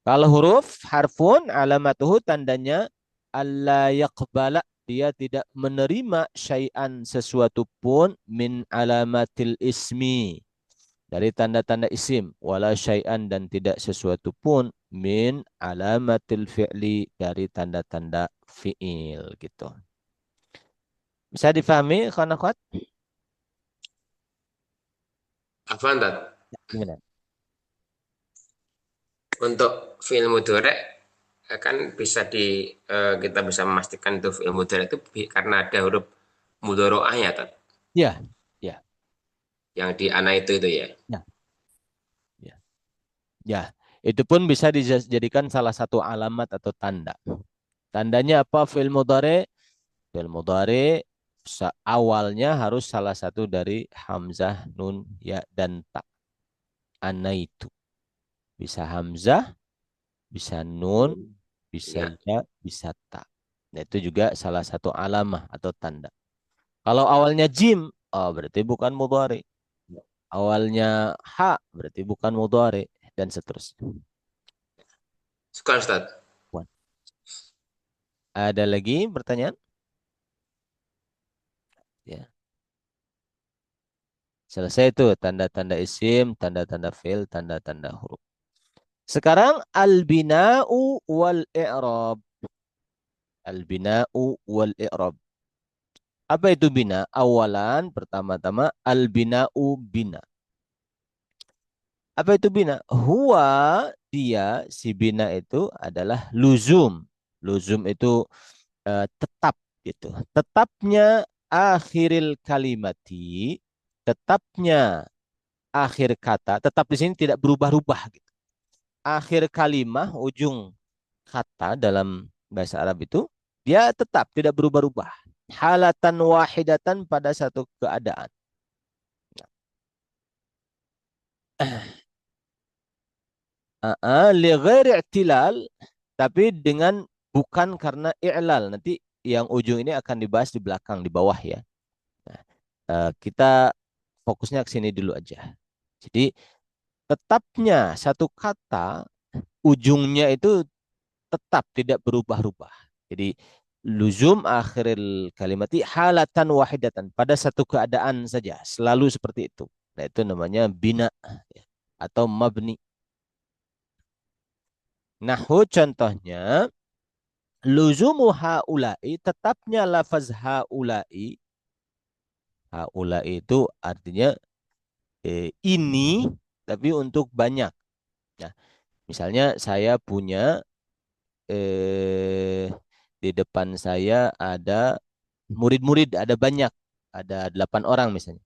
Kalau huruf harfun alamatuhu tandanya alla yaqbala, dia tidak menerima syai'an sesuatu pun min alamatil ismi, dari tanda-tanda isim, wala syai'an dan tidak sesuatu pun min alamatil fi'li, dari tanda-tanda fi'il gitu. Bisa difahami kawan akhwat? Afwan, Tat. Gimana? Untuk fi'il mudhari kan bisa kita bisa memastikan itu fi'il mudhari itu karena ada huruf mudhari'ahnya, Tat. Ya, ya. Yang di ana itu ya. Ya. Ya. Ya, itu pun bisa dijadikan salah satu alamat atau tanda. Tandanya apa fi'il mudhari? Fi'il mudhari awalnya harus salah satu dari hamzah, nun, ya dan ta. Anaitu. Bisa hamzah, bisa nun, bisa ya, bisa ta. Nah, itu juga salah satu alamah atau tanda. Kalau awalnya jim, oh berarti bukan mudhari. Awalnya ha, berarti bukan mudhari, dan seterusnya. Sekarang, Ustaz. Ada lagi pertanyaan? Ya. Selesai itu tanda-tanda isim, tanda-tanda fi'il, tanda-tanda huruf. Sekarang al-bina'u wal i'rab. Al-bina'u wal i'rab. Apa itu bina? Awalan pertama-tama al-bina'u bina. Apa itu bina? Huwa, dia, si bina itu adalah luzum. Luzum itu tetap gitu. Tetapnya akhiril kalimati, tetapnya akhir kata, tetap di sini tidak berubah-ubah gitu. Akhir kalimah, ujung kata dalam bahasa Arab itu dia tetap tidak berubah-ubah. Halatan wahidatan, pada satu keadaan. Li ghairi i'tilal, tapi dengan bukan karena i'lal. Nanti yang ujung ini akan dibahas di belakang, di bawah ya. Nah, kita fokusnya ke sini dulu aja. Jadi tetapnya satu kata ujungnya itu tetap tidak berubah-ubah. Jadi luzum akhiril kalimati halatan wahidatan, pada satu keadaan saja, selalu seperti itu. Nah, itu namanya bina ya, atau mabni. Nahu contohnya luzumu haula'i, tetapnya lafaz haula'i. Haula'i itu artinya ini, tapi untuk banyak. Nah, misalnya saya punya di depan saya ada murid-murid, ada banyak, ada 8 orang misalnya.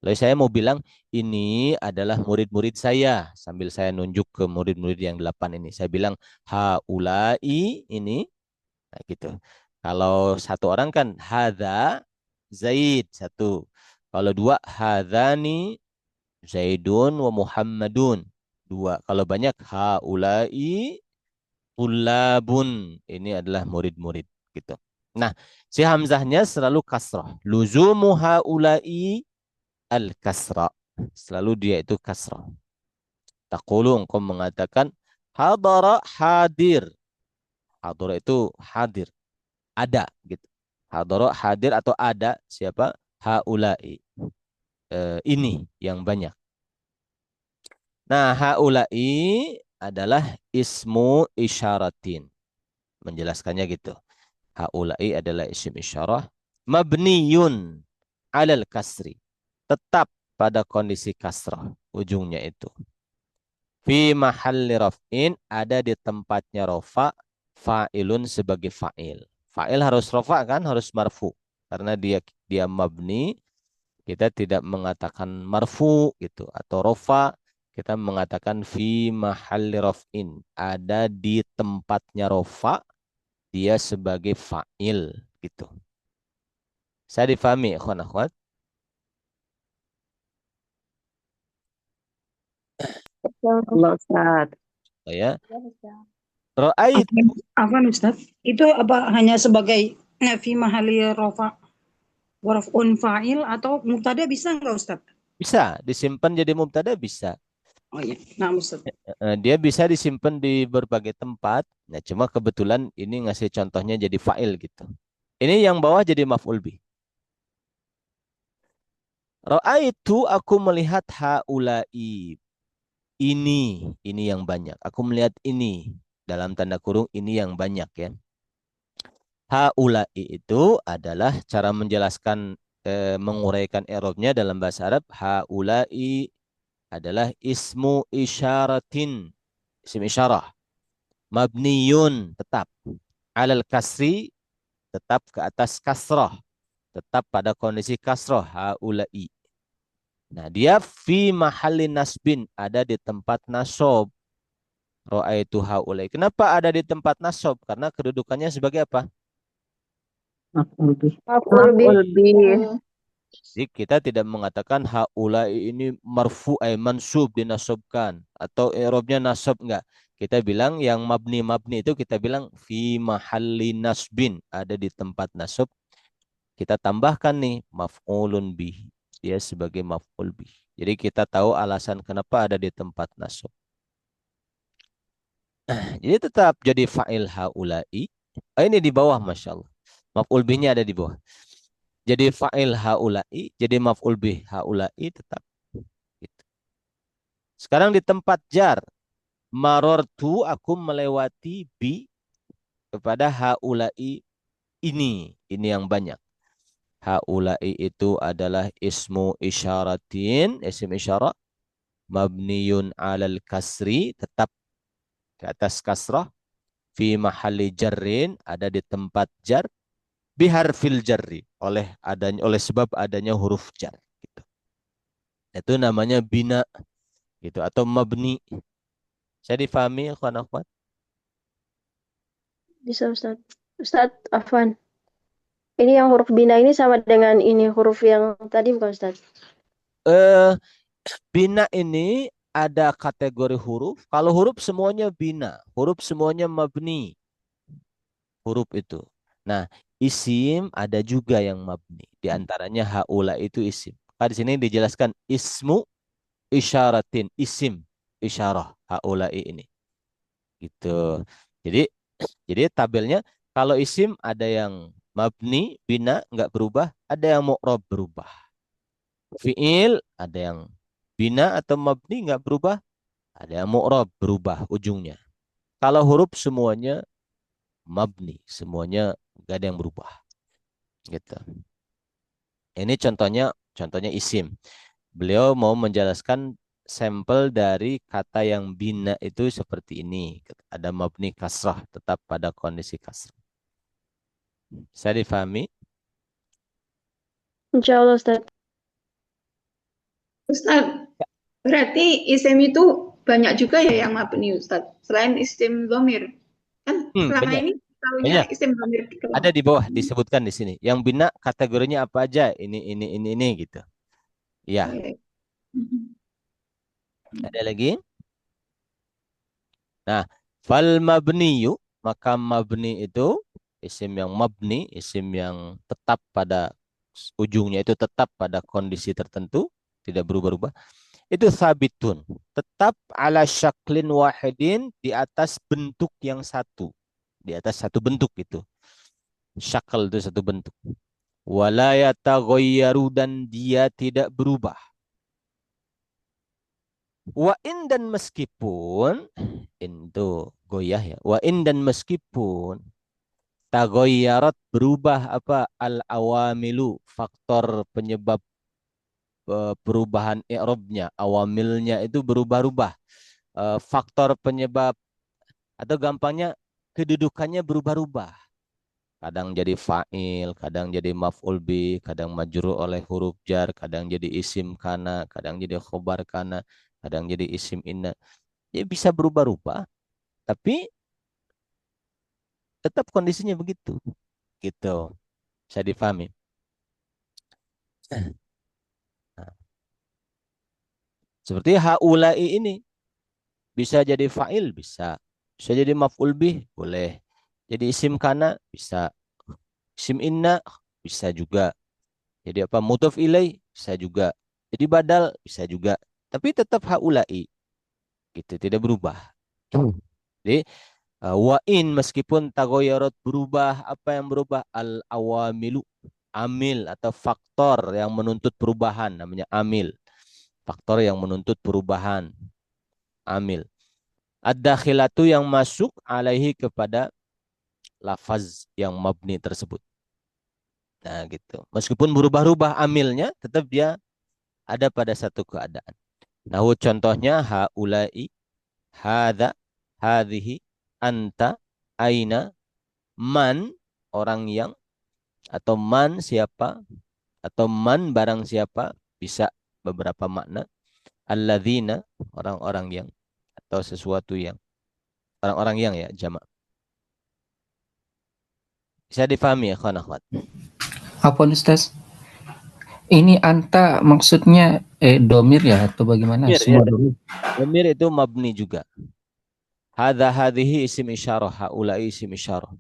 Lalu saya mau bilang ini adalah murid-murid saya, sambil saya nunjuk ke murid-murid yang 8 ini. Saya bilang haulai ini, nah gitu. Kalau satu orang kan hadza Zaid, satu. Kalau dua hadzani Zaidun wa Muhammadun, dua. Kalau banyak haulai tulabun, ini adalah murid-murid gitu. Nah, si hamzahnya selalu kasrah. Luzumu haula'i al-kasra. Selalu dia itu kasrah. Taqulu engkau mengatakan hadara hadir. Hadara itu hadir, ada gitu. Hadara hadir atau ada siapa? Haula'i. Ini yang banyak. Nah, haula'i adalah ismu isyaratin. Menjelaskannya gitu. Haula'i adalah isim isyarah mabniyun alal kasri. Tetap pada kondisi kasrah ujungnya itu. Fi mahalli raf'in ada di tempatnya rofa fa'ilun sebagai fa'il. Fa'il harus rofa kan, harus marfu. Karena dia mabni, kita tidak mengatakan marfu gitu atau rofa, kita mengatakan fi mahalli raf'in. Ada di tempatnya rofa, dia sebagai fa'il gitu. Saya difahami, ikhwan akhwat? Allah Ustaz. Ya. Ra'aitu Afwan Ustaz, itu apa hanya sebagai fi mahali rofa warafun fa'il atau mubtada bisa nggak Ustaz? bisa disimpan jadi mubtada bisa. Oh iya, nah Ustaz. Dia bisa disimpan di berbagai tempat. Nah, cuma kebetulan ini ngasih contohnya jadi fa'il gitu. Ini yang bawah jadi maf'ul bih. Ra'aitu aku melihat haula'i. Ini yang banyak. Aku melihat ini dalam tanda kurung ini yang banyak ya. Haula'i itu adalah cara menjelaskan menguraikan i'rabnya dalam bahasa Arab. Haula'i adalah ismu isyaratin. Isim isyarah. Mabniyun tetap. Alal kasri tetap ke atas kasrah. Tetap pada kondisi kasrah. Haula'i. Nah, dia fi mahalli nasbin, ada di tempat nasob. Ra'aitu haulai. Kenapa ada di tempat nasob? Karena kedudukannya sebagai apa? Maf'ul bih. Maf'ul bih. Maf'ul bih. Jadi kita tidak mengatakan haulai ini marfu mansub dinasobkan atau i'rabnya nasab, enggak. Kita bilang yang mabni itu kita bilang fi mahalli nasbin, ada di tempat nasab. Kita tambahkan nih maf'ulun bih. Dia sebagai maf'ul bih. Jadi kita tahu alasan kenapa ada di tempat nasab. Jadi tetap jadi fa'il haula'i. Ini di bawah, Masya Allah. Maf'ul bihnya ada di bawah. Jadi fa'il haula'i, jadi maf'ul bih haula'i tetap. Gitu. Sekarang di tempat jar. Marortu, aku melewati bi kepada haula'i ini. Ini yang banyak. Haula'i itu adalah ismu isyaratin, isim isyarat. Mabniyun alal kasri, tetap ke atas kasrah. Fi mahalli jarrin, ada di tempat jar. Biharfil jarri, oleh sebab adanya huruf jar. Gitu. Itu namanya bina gitu atau mabni. Saya difahami, ikhwan akhwat? Bisa Ustaz. Ustaz, Afwan. Ini yang huruf bina ini sama dengan ini huruf yang tadi bukan Ustaz? Bina ini ada kategori huruf. Kalau huruf semuanya bina, huruf semuanya mabni. Huruf itu. Nah, isim ada juga yang mabni. Di antaranya haula itu isim. Di sini dijelaskan ismu isyaratin, isim isyarah haula ini. Gitu. Jadi tabelnya kalau isim ada yang mabni, bina nggak berubah, ada yang mu'rab berubah. Fi'il ada yang bina atau mabni nggak berubah, ada yang mu'rab berubah ujungnya. Kalau huruf semuanya mabni, semuanya nggak ada yang berubah. Gitu. Ini contohnya isim. Beliau mau menjelaskan sampel dari kata yang bina itu seperti ini. Ada mabni kasrah, tetap pada kondisi kasrah. Saya difahami? Insya Allah Ustaz. Ustaz, berarti isim itu banyak juga ya yang mabni Ustaz, selain isim dhamir. Kan selama banyak. ini tahunya Banyak. isim dhamir gitu. Ada di bawah disebutkan di sini. Yang bina kategorinya apa aja? Ini gitu. Ya. Ada lagi? Nah, fal mabniyu, maka mabni itu isim yang mabni, isim yang tetap pada ujungnya itu tetap pada kondisi tertentu, tidak berubah-ubah, itu sabitun, tetap ala syaklin wahidin, di atas bentuk yang satu, di atas satu bentuk itu. Syakal itu satu bentuk. Wala yataghayyaru, dan dia tidak berubah. Wa in, dan meskipun, itu goyah ya. Wa in, dan meskipun taghayyarat, berubah apa, al awamilu, faktor penyebab perubahan i'rabnya, awamilnya itu berubah-ubah. Faktor penyebab, atau gampangnya kedudukannya berubah-ubah. Kadang jadi fa'il, kadang jadi maf'ul bih, kadang majrur oleh huruf jar, kadang jadi isim kana, kadang jadi khobar kana, kadang jadi isim inna. Dia bisa berubah-ubah, tapi tetap kondisinya begitu. Gitu. Bisa difahami. Nah, seperti haulai ini bisa jadi fa'il, bisa. Bisa jadi maf'ul bih, boleh. Jadi isim kana, bisa. Isim inna, bisa juga. Jadi apa, mudhaf ilai, bisa juga. Jadi badal, bisa juga. Tapi tetap haulai. Gitu, tidak berubah. Jadi wa in, meskipun tagoyarot, berubah, apa yang berubah? Al awamilu, amil atau faktor yang menuntut perubahan, namanya amil. Faktor yang menuntut perubahan, amil. Ad-dakhilatu, yang masuk alaihi, kepada lafaz yang mabni tersebut. Nah gitu. Meskipun berubah-ubah amilnya, tetap dia ada pada satu keadaan. Nah contohnya haulai, hadza, hadhihi, anta, aina, man, orang yang, atau man, siapa, atau man, barang siapa, bisa beberapa makna. Alladzina, orang-orang yang, atau sesuatu yang, orang-orang yang ya, jamak. Bisa difahami ya, kawan akhwat? Apa Ustaz? Ini anta maksudnya domir ya atau bagaimana? Domir, ya. Semua domir. Domir itu mabni juga. Hadza, hadhihi, isim isyarah, haulai isim isyarah.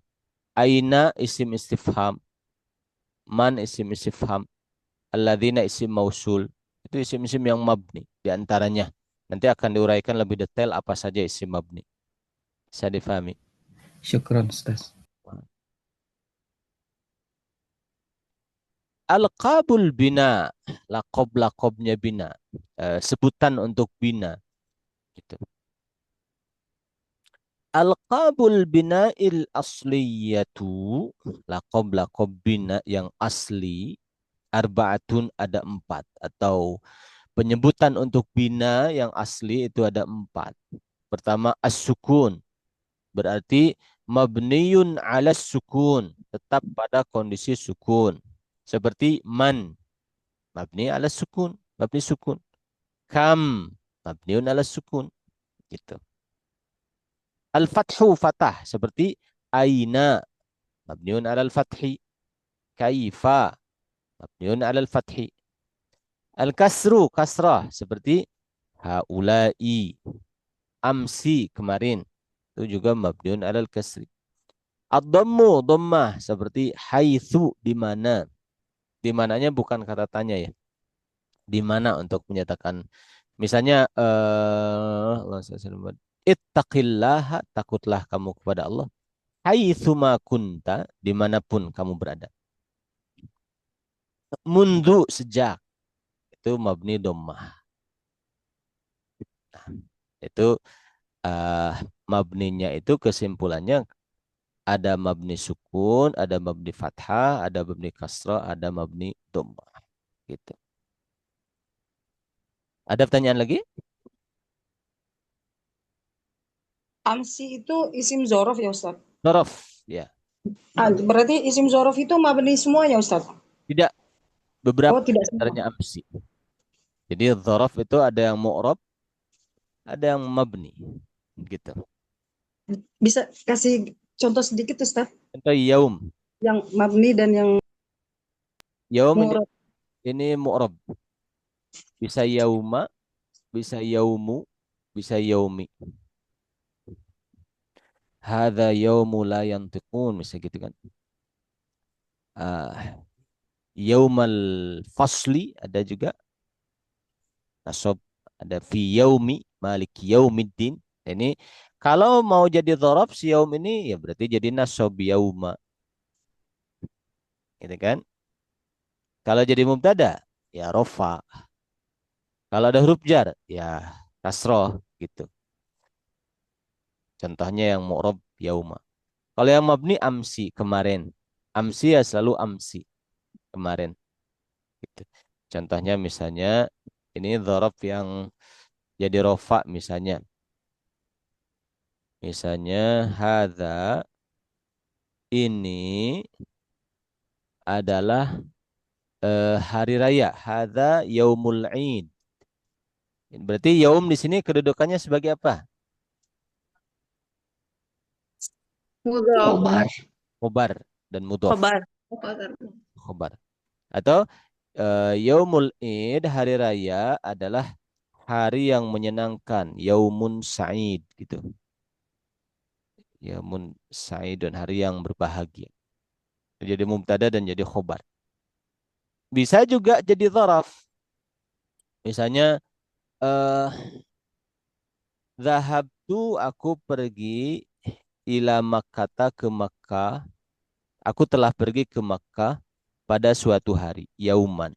Aina, isim istifham. Man, isim istifham. Alladzina, isim mausul. Itu isim-isim yang mabni di antaranya. Nanti akan diuraikan lebih detail apa saja isim mabni. Bisa difahami? Syukran Ustaz. Alqabul bina, lakob-lakobnya bina, sebutan untuk bina. Gitu. Alqabul bina'il asliyatu, lakob-lakob bina yang asli, arba'atun, ada 4. Atau penyebutan untuk bina yang asli itu ada 4. Pertama, as-sukun, berarti mabniyun ala sukun, tetap pada kondisi sukun. Seperti man, mabni ala sukun, mabni sukun. Kam, mabniun ala sukun. Gitu. Al-fathu, fatah, seperti aina, mabniun ala al-fathi. Kaifa, mabniun ala al-fathi. Al-kasru, kasrah, seperti haulai. Amsi, kemarin, itu juga mabniun ala al-kasri. Ad-dhammu, dhammah, seperti haitsu, di mana. Di mananya bukan kata tanya ya. Di mana untuk menyatakan, misalnya ittaqillaha, takutlah kamu kepada Allah. Haitsuma kunta, dimanapun kamu berada. Mundu, sejak, itu mabni dhammah. Nah, itu mabninya itu kesimpulannya ada mabni sukun, ada mabni fathah, ada mabni kasrah, ada mabni dhammah. Gitu. Ada pertanyaan lagi? Amsi itu isim zorof ya Ustaz? Zorof, ya. Berarti isim zorof itu mabni semuanya Ustaz? Tidak, beberapa tidak antaranya amsi. Jadi zorof itu ada yang mu'rab, ada yang mabni. Gitu. Bisa kasih contoh sedikit Ustaz? Contoh yaum. Yang mabni dan yang Yaum mu'rab. ini mu'rab. Bisa yauma, bisa yaumu, bisa yaumi. Hadza yaumu la yantiqun, misalnya gitu kan. Ah, yaumal fasli ada juga nasab, ada fi yaumi malik yaumiddin. Ini kalau mau jadi dzaraf si yaum ini ya berarti jadi nasab yauma, gitu kan? Kalau jadi mubtada ya rofa. Kalau ada huruf jar ya kasroh gitu. Contohnya yang mu'rab yauma. Kalau yang mabni amsi kemarin. Amsi ya selalu amsi kemarin. Gitu. Contohnya misalnya ini dzaraf yang jadi rofa misalnya. Misalnya hadza ini adalah hari raya. Hadza yaumul Id. Berarti yaum di sini kedudukannya sebagai apa? Mudhaf. Khobar. Khobar dan mudhaf. Khobar. Khobar. Atau yaumul Id, hari raya adalah hari yang menyenangkan, yaumun sa'id gitu. Yaumun sa'id dan hari yang berbahagia. Jadi mubtada dan jadi khobar. Bisa juga jadi dzaraf. Misalnya zahabtu, aku pergi, ila Makkata, ke Makkah. Aku telah pergi ke Makkah pada suatu hari, yauman.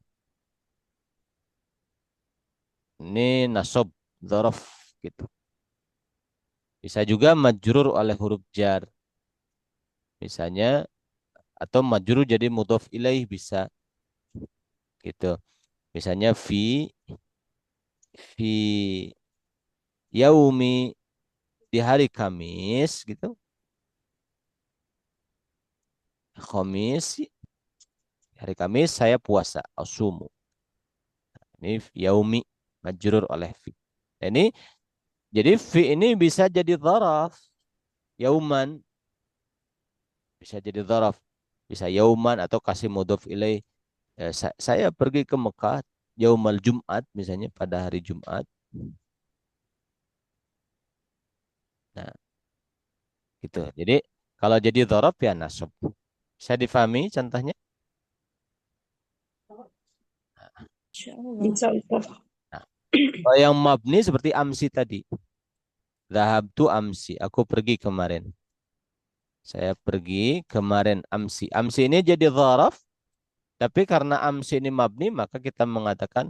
Ini nasab dzaraf gitu. Bisa juga majrur oleh huruf jar. Misalnya atau majrur jadi mudhaf ilaih bisa gitu. Misalnya fi yaumi, di hari Kamis gitu. Khamis, hari Kamis saya puasa, asumu. Ini yaumi majrur oleh fi. Ini jadi fi ini bisa jadi dzaraf. Yauman bisa jadi dzaraf. Bisa yauman atau kasih mudhaf ilaih. Saya pergi ke Mekah yaumal Jumat misalnya pada hari Jumat. Nah, gitu. Jadi kalau jadi dzaraf ya nasab. Bisa difahami contohnya? Insyaallah. Bisa Ustaz. Nah, kalau yang mabni seperti amsi tadi. Zahabtu amsi, aku pergi kemarin. Saya pergi kemarin amsi. Amsi ini jadi dzaraf, tapi karena amsi ini mabni maka kita mengatakan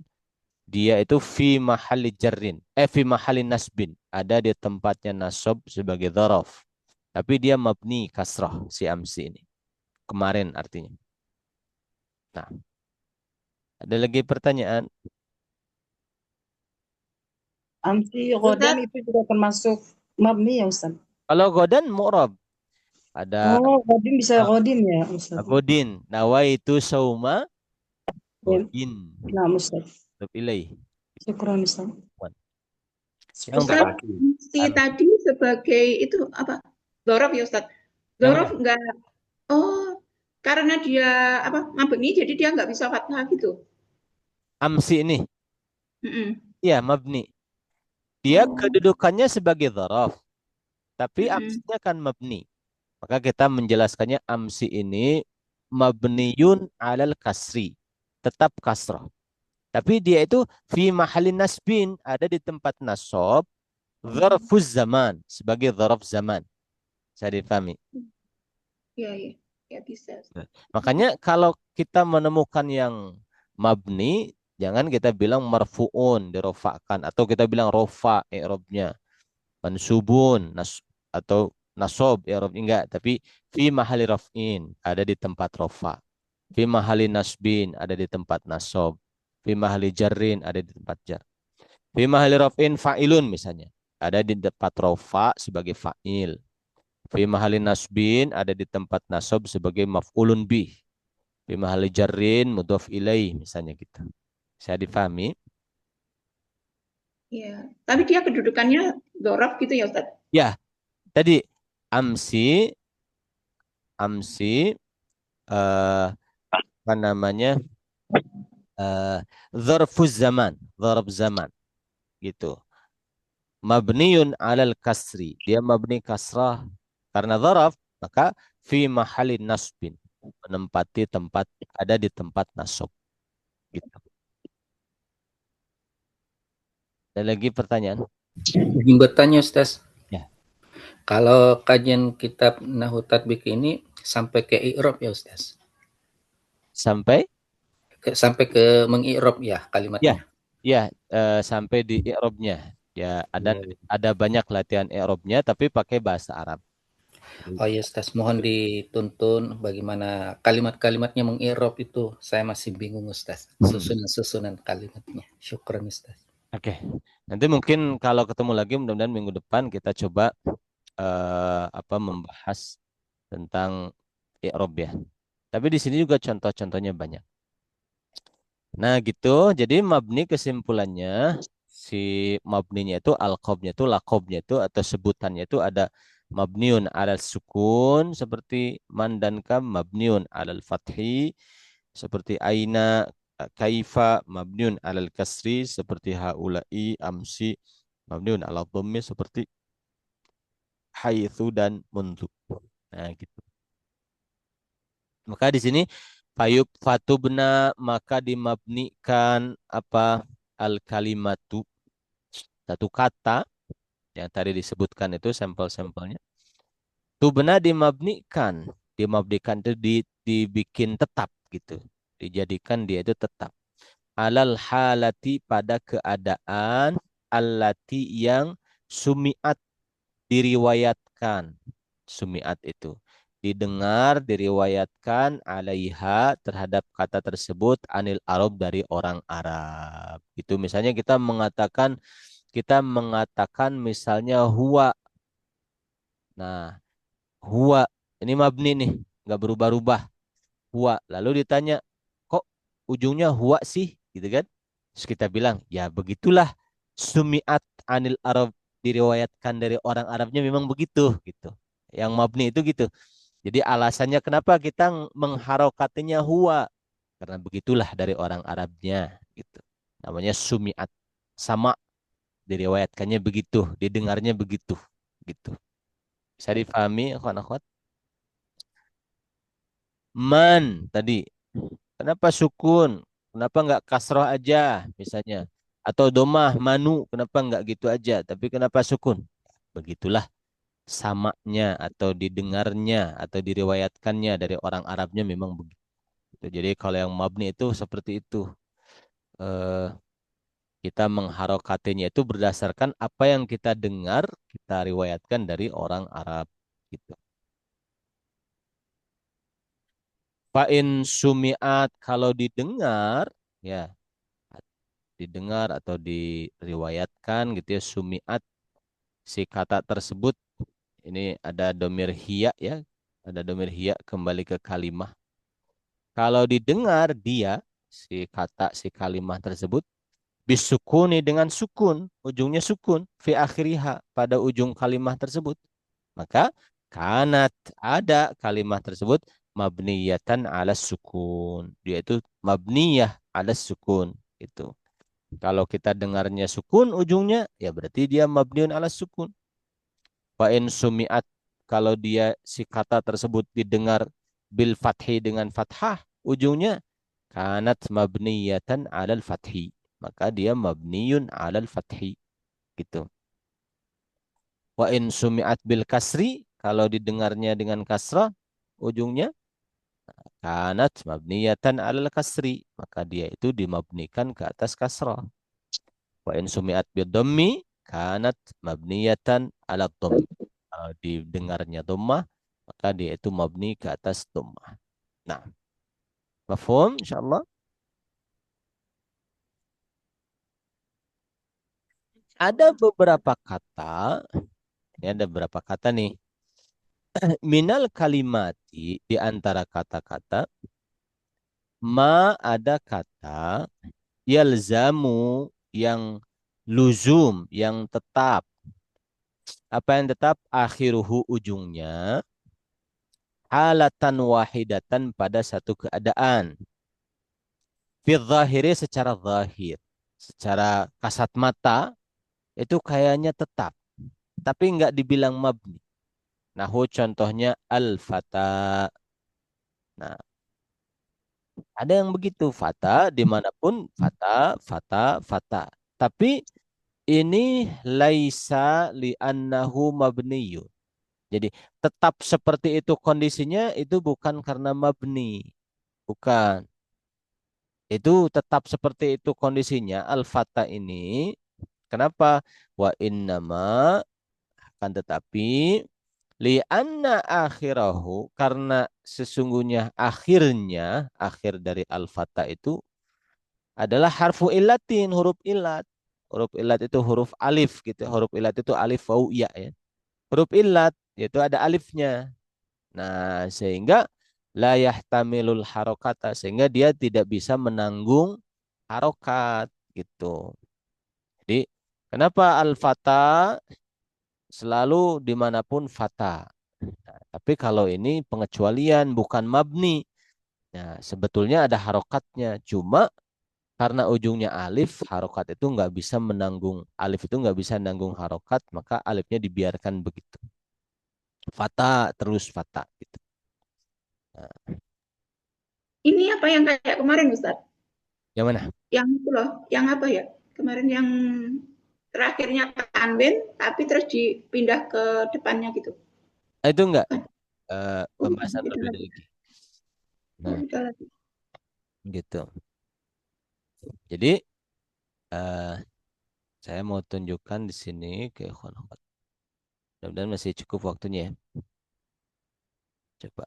dia itu fi mahalli jarrin, fi mahalli nasbin, ada di tempatnya nasab sebagai dzaraf. Tapi dia mabni kasrah si amsi ini. Kemarin artinya. Nah, ada lagi pertanyaan? Amsi Ghadan itu juga termasuk mabni ya Ustaz? Kalau Ghadan mu'rab. Ada Oh, Ghadan bisa Ghadan ya Ustaz? Godin, nawaitu sauma Godin. Nah Ustaz. Ilaih. Syukran Ustaz. Yang Ustaz, si tadi sebagai itu apa? Dzaraf ya Ustaz. Dzaraf enggak. Oh, karena dia apa? Mabni jadi dia enggak bisa fathah gitu. Amsi ini. Iya, mabni. Dia kedudukannya sebagai dzaraf. Tapi amsinya kan mabni. Maka kita menjelaskannya amsi ini mabniyun alal kasri. Tetap kasrah. Tapi dia itu fi mahalin nasbin, ada di tempat nasab, dzarfuz zaman, sebagai dzaraf zaman. Saya dipahami. Iya, ya bisa. Makanya kalau kita menemukan yang mabni, jangan kita bilang marfuun, dirofakkan, atau kita bilang rofa i'rabnya, mansubun atau nasob i'rab, enggak, tapi fi mahali raf'in, ada di tempat rofa. Fi mahali nasbin, ada di tempat nasob. Fi mahali jarrin, ada di tempat jar. Fi mahali raf'in fa'ilun misalnya, ada di tempat rofa sebagai fa'il. Fi mahali nasbin, ada di tempat nasab sebagai maf'ulun bih. Fi mahali jarrin mudhaf ilaih misalnya gitu. Saya difahami? Iya, tapi dia kedudukannya dzaraf gitu ya Ustaz? Ya, tadi amsi apa namanya? Dzarfuz zaman, dzarf zaman gitu. Mabniun alal kasri, dia mabni kasrah Karena dzaraf, maka fi mahalin nasbin, menempati tempat, ada di tempat nasab. Gitu. Ada lagi pertanyaan? Izin bertanya Ustaz. Ya. Kalau kajian kitab Nahwu Tatbik ini sampai ke i'rab ya Ustaz? Sampai? Sampai ke mengi'rab ya kalimatnya. Ya, sampai di i'rabnya. Ya, ada banyak latihan i'rabnya tapi pakai bahasa Arab. Oh ya Ustaz, mohon dituntun bagaimana kalimat-kalimatnya mengi'rab itu. Saya masih bingung Ustaz. Susunan-susunan kalimatnya. Syukran Ustaz. Oke. Nanti mungkin kalau ketemu lagi mudah-mudahan minggu depan kita coba membahas tentang i'rab ya. Tapi di sini juga contoh-contohnya banyak. Nah, gitu. Jadi mabni kesimpulannya si mabninya itu alqabnya itu laqabnya itu atau sebutannya itu ada mabniun alal sukun seperti man dan kam, mabniun alal fathi seperti aina, kaifa, mabniun alal kasri seperti haula'i, amsi, mabniun alal dhammi seperti haitsu dan mundu. Nah, gitu. Maka di sini fayub fatubna, maka dimabnikan apa al kalimatu, satu kata yang tadi disebutkan itu sampel-sampelnya. Tubna dimabnikan itu dibikin tetap gitu. Dijadikan dia itu tetap. Alal halati, pada keadaan allati yang sumiat, diriwayatkan. Sumiat itu didengar, diriwayatkan alaiha, terhadap kata tersebut, anil Arab, dari orang Arab. Itu misalnya kita mengatakan misalnya huwa. Nah, huwa ini mabni nih, nggak berubah-ubah. Huwa. Lalu ditanya, kok ujungnya huwa sih? Gitu kan? Terus kita bilang, ya begitulah. Sumiat anil Arab, diriwayatkan dari orang Arabnya memang begitu gitu. Yang mabni itu gitu. Jadi alasannya kenapa kita mengharokatinya huwa, karena begitulah dari orang Arabnya gitu. Namanya sumiat, sama, diriwayatkannya begitu, didengarnya begitu gitu. Bisa difahami akhwat-akhwat? Man tadi, kenapa sukun? Kenapa nggak kasroh aja misalnya? Atau domah manu, kenapa nggak gitu aja? Tapi kenapa sukun? Begitulah samanya atau didengarnya atau diriwayatkannya dari orang Arabnya memang begitu. Jadi kalau yang mabni itu seperti itu. Eh, kita mengharokatinya itu berdasarkan apa yang kita dengar, kita riwayatkan dari orang Arab gitu. Fa'in sumiat, kalau didengar, ya didengar atau diriwayatkan gitu ya, sumiat, si kata tersebut, ini ada domir hiya ya, ada domir hiya kembali ke kalimah. Kalau didengar dia, si kalimah tersebut, bisukuni, dengan sukun, ujungnya sukun, fi akhiriha, pada ujung kalimah tersebut. Maka kanat, ada kalimat tersebut mabniyatan ala sukun. Dia itu mabniyah ala sukun. Itu. Kalau kita dengarnya sukun ujungnya, ya berarti dia mabniun ala sukun. Wa in sumi'at, kalau dia si kata tersebut didengar bil fathi, dengan fathah ujungnya, kanat mabniyatan alal fathi. Maka dia mabniyun alal fathi. Gitu. Wa in sumi'at bil kasri, kalau didengarnya dengan kasrah ujungnya, kanat mabniyatan alal kasri, maka dia itu dimabnikan ke atas kasrah. Wa in sumi'at bil dhammi, kanat mabniyatan ala dhamm. Kalau didengarnya dhammah, maka dia itu mabni ke atas dhammah. Nah, mafhum insyaallah. Ada beberapa kata, ini ada beberapa kata nih, minal kalimati, di antara kata-kata, ma, ada kata, yalzamu, yang luzum, yang tetap. Apa yang tetap? Akhiruhu, ujungnya, halatan wahidatan, pada satu keadaan. Fi zahiri, secara zahir. Secara kasat mata, itu kayaknya tetap. Tapi enggak dibilang mabni. Nahu contohnya al-fata. Nah, ada yang begitu fata dimanapun fata, fata, fata. Tapi ini laisa li'annahu mabniyun. Jadi tetap seperti itu kondisinya itu bukan karena mabni. Bukan. Itu tetap seperti itu kondisinya al-fata ini. Kenapa? Wa innama akan tetapi li'anna akhirahu karena sesungguhnya akhirnya akhir dari al-fata itu adalah harfu illatin, huruf ilat. Huruf ilat itu huruf alif gitu. Huruf ilat itu alif waw ya ya. Huruf ilat yaitu ada alifnya. Nah, sehingga la yahtamilul harokata sehingga dia tidak bisa menanggung harokat gitu. Jadi kenapa al-fata selalu dimanapun fata. Nah, tapi kalau ini pengecualian bukan mabni. Nah, sebetulnya ada harokatnya. Cuma karena ujungnya alif, harokat itu nggak bisa menanggung. Alif itu nggak bisa menanggung harokat, maka alifnya dibiarkan begitu. Fata terus fata. Gitu. Nah, Ini apa yang kayak kemarin Ustaz? yang mana? Yang itu loh, yang apa ya? Kemarin yang terakhirnya tanwin, tapi terus dipindah ke depannya gitu. Itu enggak Oh, pembahasan beda berbeda lagi. lagi. Oh, Nah, beda lagi. gitu. Jadi saya mau tunjukkan di sini ke ikhwan akhwat. Mudah-mudahan masih cukup waktunya ya. Coba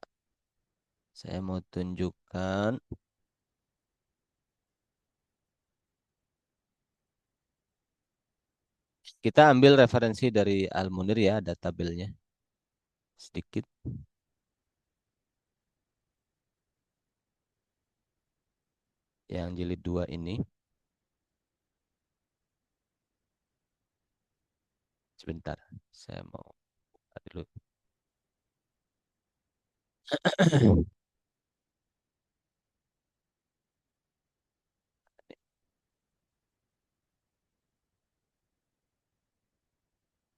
saya mau tunjukkan. Kita ambil referensi dari Al-Munir ya, ada tabelnya. Sedikit. Yang jilid 2 ini. Sebentar, saya mau buka dulu.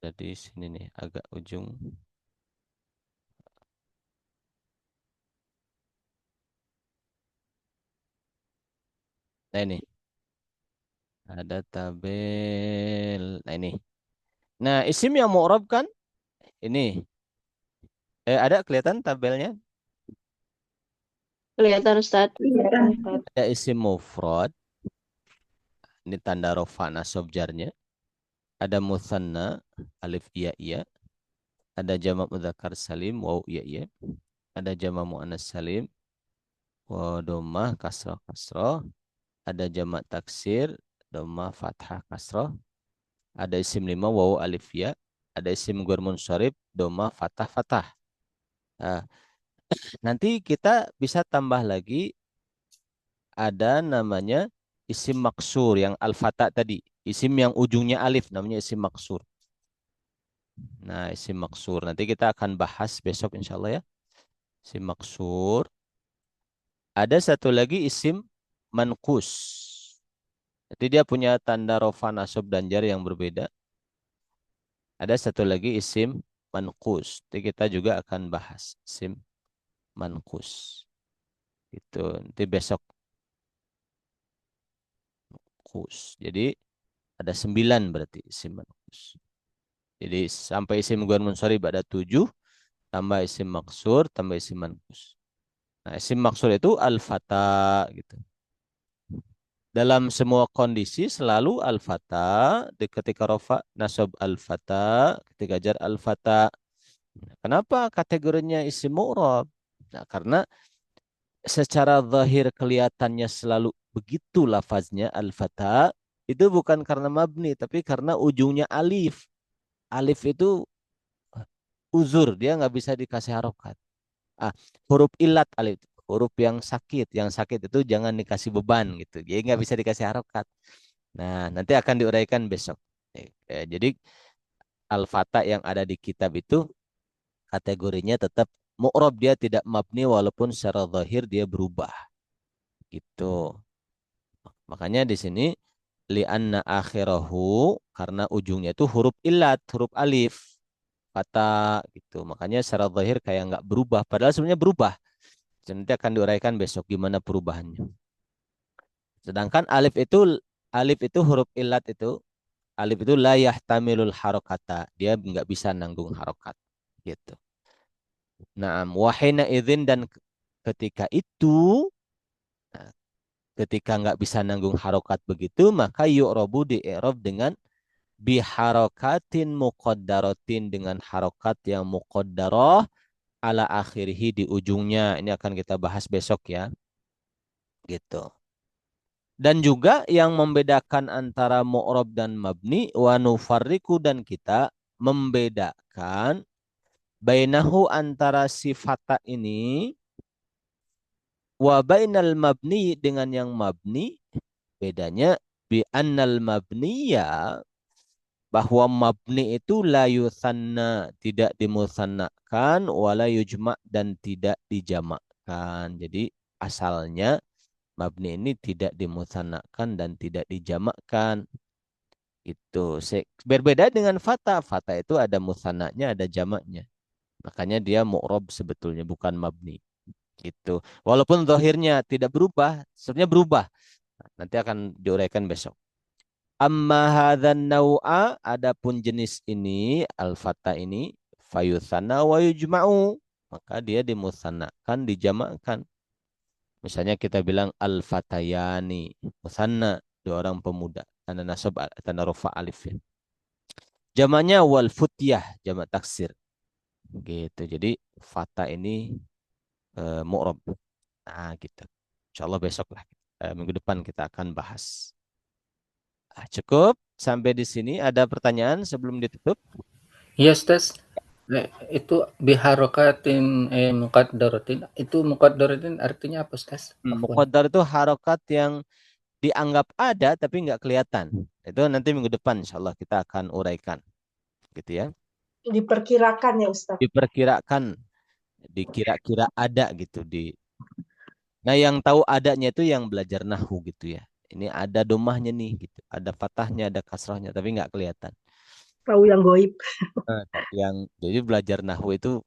Jadi sini nih, agak ujung. Nah ini, ada tabel. Nah ini. Nah isim yang mu'rab kan? Ini. Ada kelihatan tabelnya? Kelihatan Ustaz. Ada isim mufrad. Ini tanda rofa nasab jarnya. Ada muthanna, alif iya iya. Ada jamak mudzakkar salim, waw iya iya. Ada jamak muannas salim, waw dhammah kasrah kasrah. Ada jamak taksir, dhammah fathah kasrah. Ada isim lima, waw alif ya. Ada isim ghair munsharif, dhammah fathah fathah. Nah, nanti kita bisa tambah lagi ada namanya isim maksur yang al-fata tadi. Isim yang ujungnya alif namanya isim maksur. Nah, isim maksur. Nanti kita akan bahas besok insya Allah ya. Isim maksur. Ada satu lagi isim mankus. Jadi dia punya tanda rofa, nasab, dan jar yang berbeda. Ada satu lagi isim mankus. Jadi kita juga akan bahas isim mankus. Itu nanti besok. Kus. Jadi ada 9 berarti isim mankus. Jadi sampai isim ghair munsharif ada 7, tambah isim maksur, tambah isim mankus. Nah, isim maksur itu al-fata gitu. Dalam semua kondisi selalu al-fata, ketika rofa nasab al-fata, ketika jar al-fata. Kenapa kategorinya isim mu'rab? Nah, karena secara zahir kelihatannya selalu begitu lafaznya al-fata, itu bukan karena mabni, tapi karena ujungnya alif. Alif itu uzur, dia nggak bisa dikasih harokat. Huruf ilat alif, huruf yang sakit itu jangan dikasih beban gitu, jadi nggak bisa dikasih harokat. Nah, nanti akan diuraikan besok. Jadi al-fata yang ada di kitab itu kategorinya tetap mu'rab, dia tidak mabni walaupun secara zahir dia berubah. Gitu. Makanya di sini li'anna akhirahu karena ujungnya itu huruf ilat, huruf alif. kata gitu. Makanya secara zahir kayak nggak berubah, padahal sebenarnya berubah. Nanti akan diuraikan besok gimana perubahannya. Sedangkan alif itu huruf illat itu, alif itu la yahtamilul harokata, dia nggak bisa nanggung harokat gitu. Nah, wahina idzin, dan ketika itu, nah, ketika nggak bisa nanggung harokat begitu, maka yu'robu di i'rab dengan biharokatin muqaddaratin, dengan harokat yang muqaddarah ala akhirih, di ujungnya. Ini akan kita bahas besok ya. Gitu. Dan juga yang membedakan antara mu'rab dan mabni, wa nufarriqu, dan kita membedakan bainahu, antara sifata ini, wa bainal mabni, dengan yang mabni. Bedanya bi annal mabniya, bahwa mabni itu la yusanna, tidak dimusannakan, wala yujma', dan tidak dijamakkan. Jadi asalnya mabni ini tidak dimusannakan dan tidak dijamakkan. Itu berbeda dengan fata. Fata itu ada musannaknya, ada jamaknya. Makanya dia mu'rob sebetulnya, bukan mabni. Gitu. Walaupun zahirnya tidak berubah, sebenarnya berubah. Nanti akan diuraikan besok. Amma hadzan naw'a, adapun jenis ini, al-fata ini, fayusanna wa yujma'u, maka dia dimusannakan, dijamakkan. Misalnya kita bilang al-fatayani, musanna, dua orang pemuda, tanda nasab, tanda rafa alif ya. Jamaknya wal futyah, jamak taksir. Gitu. Jadi fata ini mu'rab. Nah, gitu. Insyaallah besok lah, minggu depan kita akan bahas. Cukup sampai di sini. Ada pertanyaan sebelum ditutup? Iya, Ustaz. Itu biharokatin muqaddaratin. Itu muqaddaratin artinya apa, Ustaz? Muqaddar itu harokat yang dianggap ada tapi nggak kelihatan. Itu nanti minggu depan insyaallah kita akan uraikan. Gitu ya. Diperkirakan ya Ustaz. Diperkirakan, dikira-kira ada gitu di. Nah, yang tahu adanya itu yang belajar nahwu gitu ya. Ini ada domahnya nih gitu. Ada fathahnya, ada kasrahnya, tapi nggak kelihatan. Tahu yang goib. Jadi belajar nahwu itu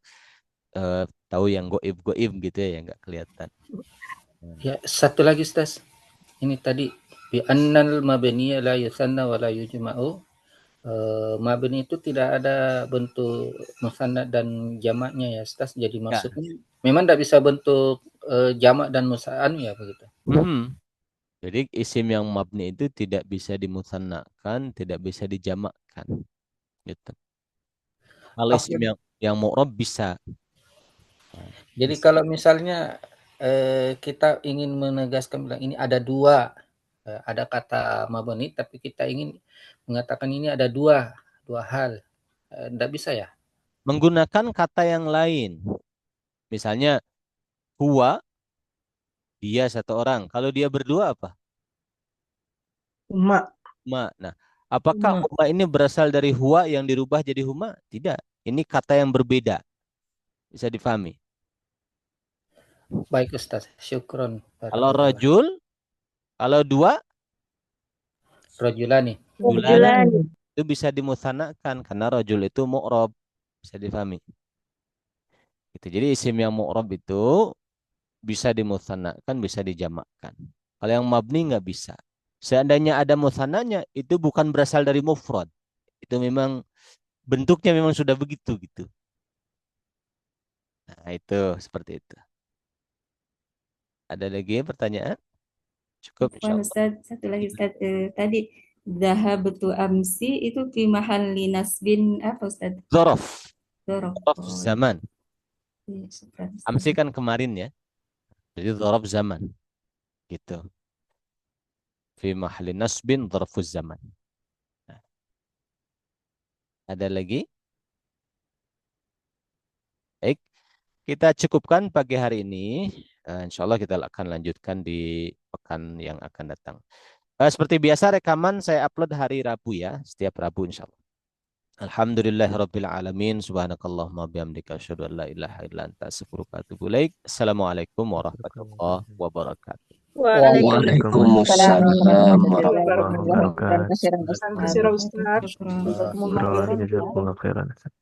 tahu yang goib gitu ya, yang nggak kelihatan. Ya, satu lagi Ustaz. Ini tadi bi annal mabniya la yusanna wa la yujma'u. Mabni itu tidak ada bentuk musanna dan jamaknya ya Ustaz. Jadi maksudnya memang tidak bisa bentuk jamak dan musa'an ya begitu. Jadi isim yang mabni itu tidak bisa dimusannakan, tidak bisa dijamakkan. Gitu. Kalau isim yang mu'rab bisa. Jadi kalau misalnya kita ingin menegaskan bilang ini ada dua, ada kata mabni tapi kita ingin mengatakan ini ada dua hal, tidak bisa ya? Menggunakan kata yang lain. Misalnya huwa, dia satu orang. Kalau dia berdua apa? Huma. Nah, apakah huma ini berasal dari huwa yang dirubah jadi huma? Tidak. Ini kata yang berbeda. Bisa difahami. Baik Ustaz, syukron. Kalau rajul, kalau dua? Rajulani. Itu bisa dimusannakan karena rajul itu mu'rab. Bisa difahami. Gitu. Jadi isim yang mu'rab itu bisa dimusannakan, bisa dijamakkan. Kalau yang mabni nggak bisa. Seandainya ada musannanya, itu bukan berasal dari mufrad. Itu memang bentuknya memang sudah begitu gitu. Nah, itu seperti itu. Ada lagi pertanyaan? Cukup insyaallah. Ustaz, satu lagi Ustaz. Tadi zahabtu amsi itu fi mahalli nasbin apa Ustaz? Dzaraf. Dzaraf Zaman. Amsi kan kemarin ya. Jadi dzaraf zaman. Gitu. Fi mahalli nasbin dzarfuz zaman. Nah. Ada lagi? Baik. Kita cukupkan pagi hari ini. Insyaallah kita akan lanjutkan di pekan yang akan datang. Seperti biasa rekaman saya upload hari Rabu ya, setiap Rabu insyaallah. Alhamdulillahirabbil alamin, subhanakallahumma bihamdika asyhadu an la ilaha illa anta astaghfiruka wa atubu ilaik. Assalamualaikum warahmatullahi wabarakatuh. Waalaikumsalam warahmatullahi wabarakatuh. wabarakatuh. Jazakumullah khairan.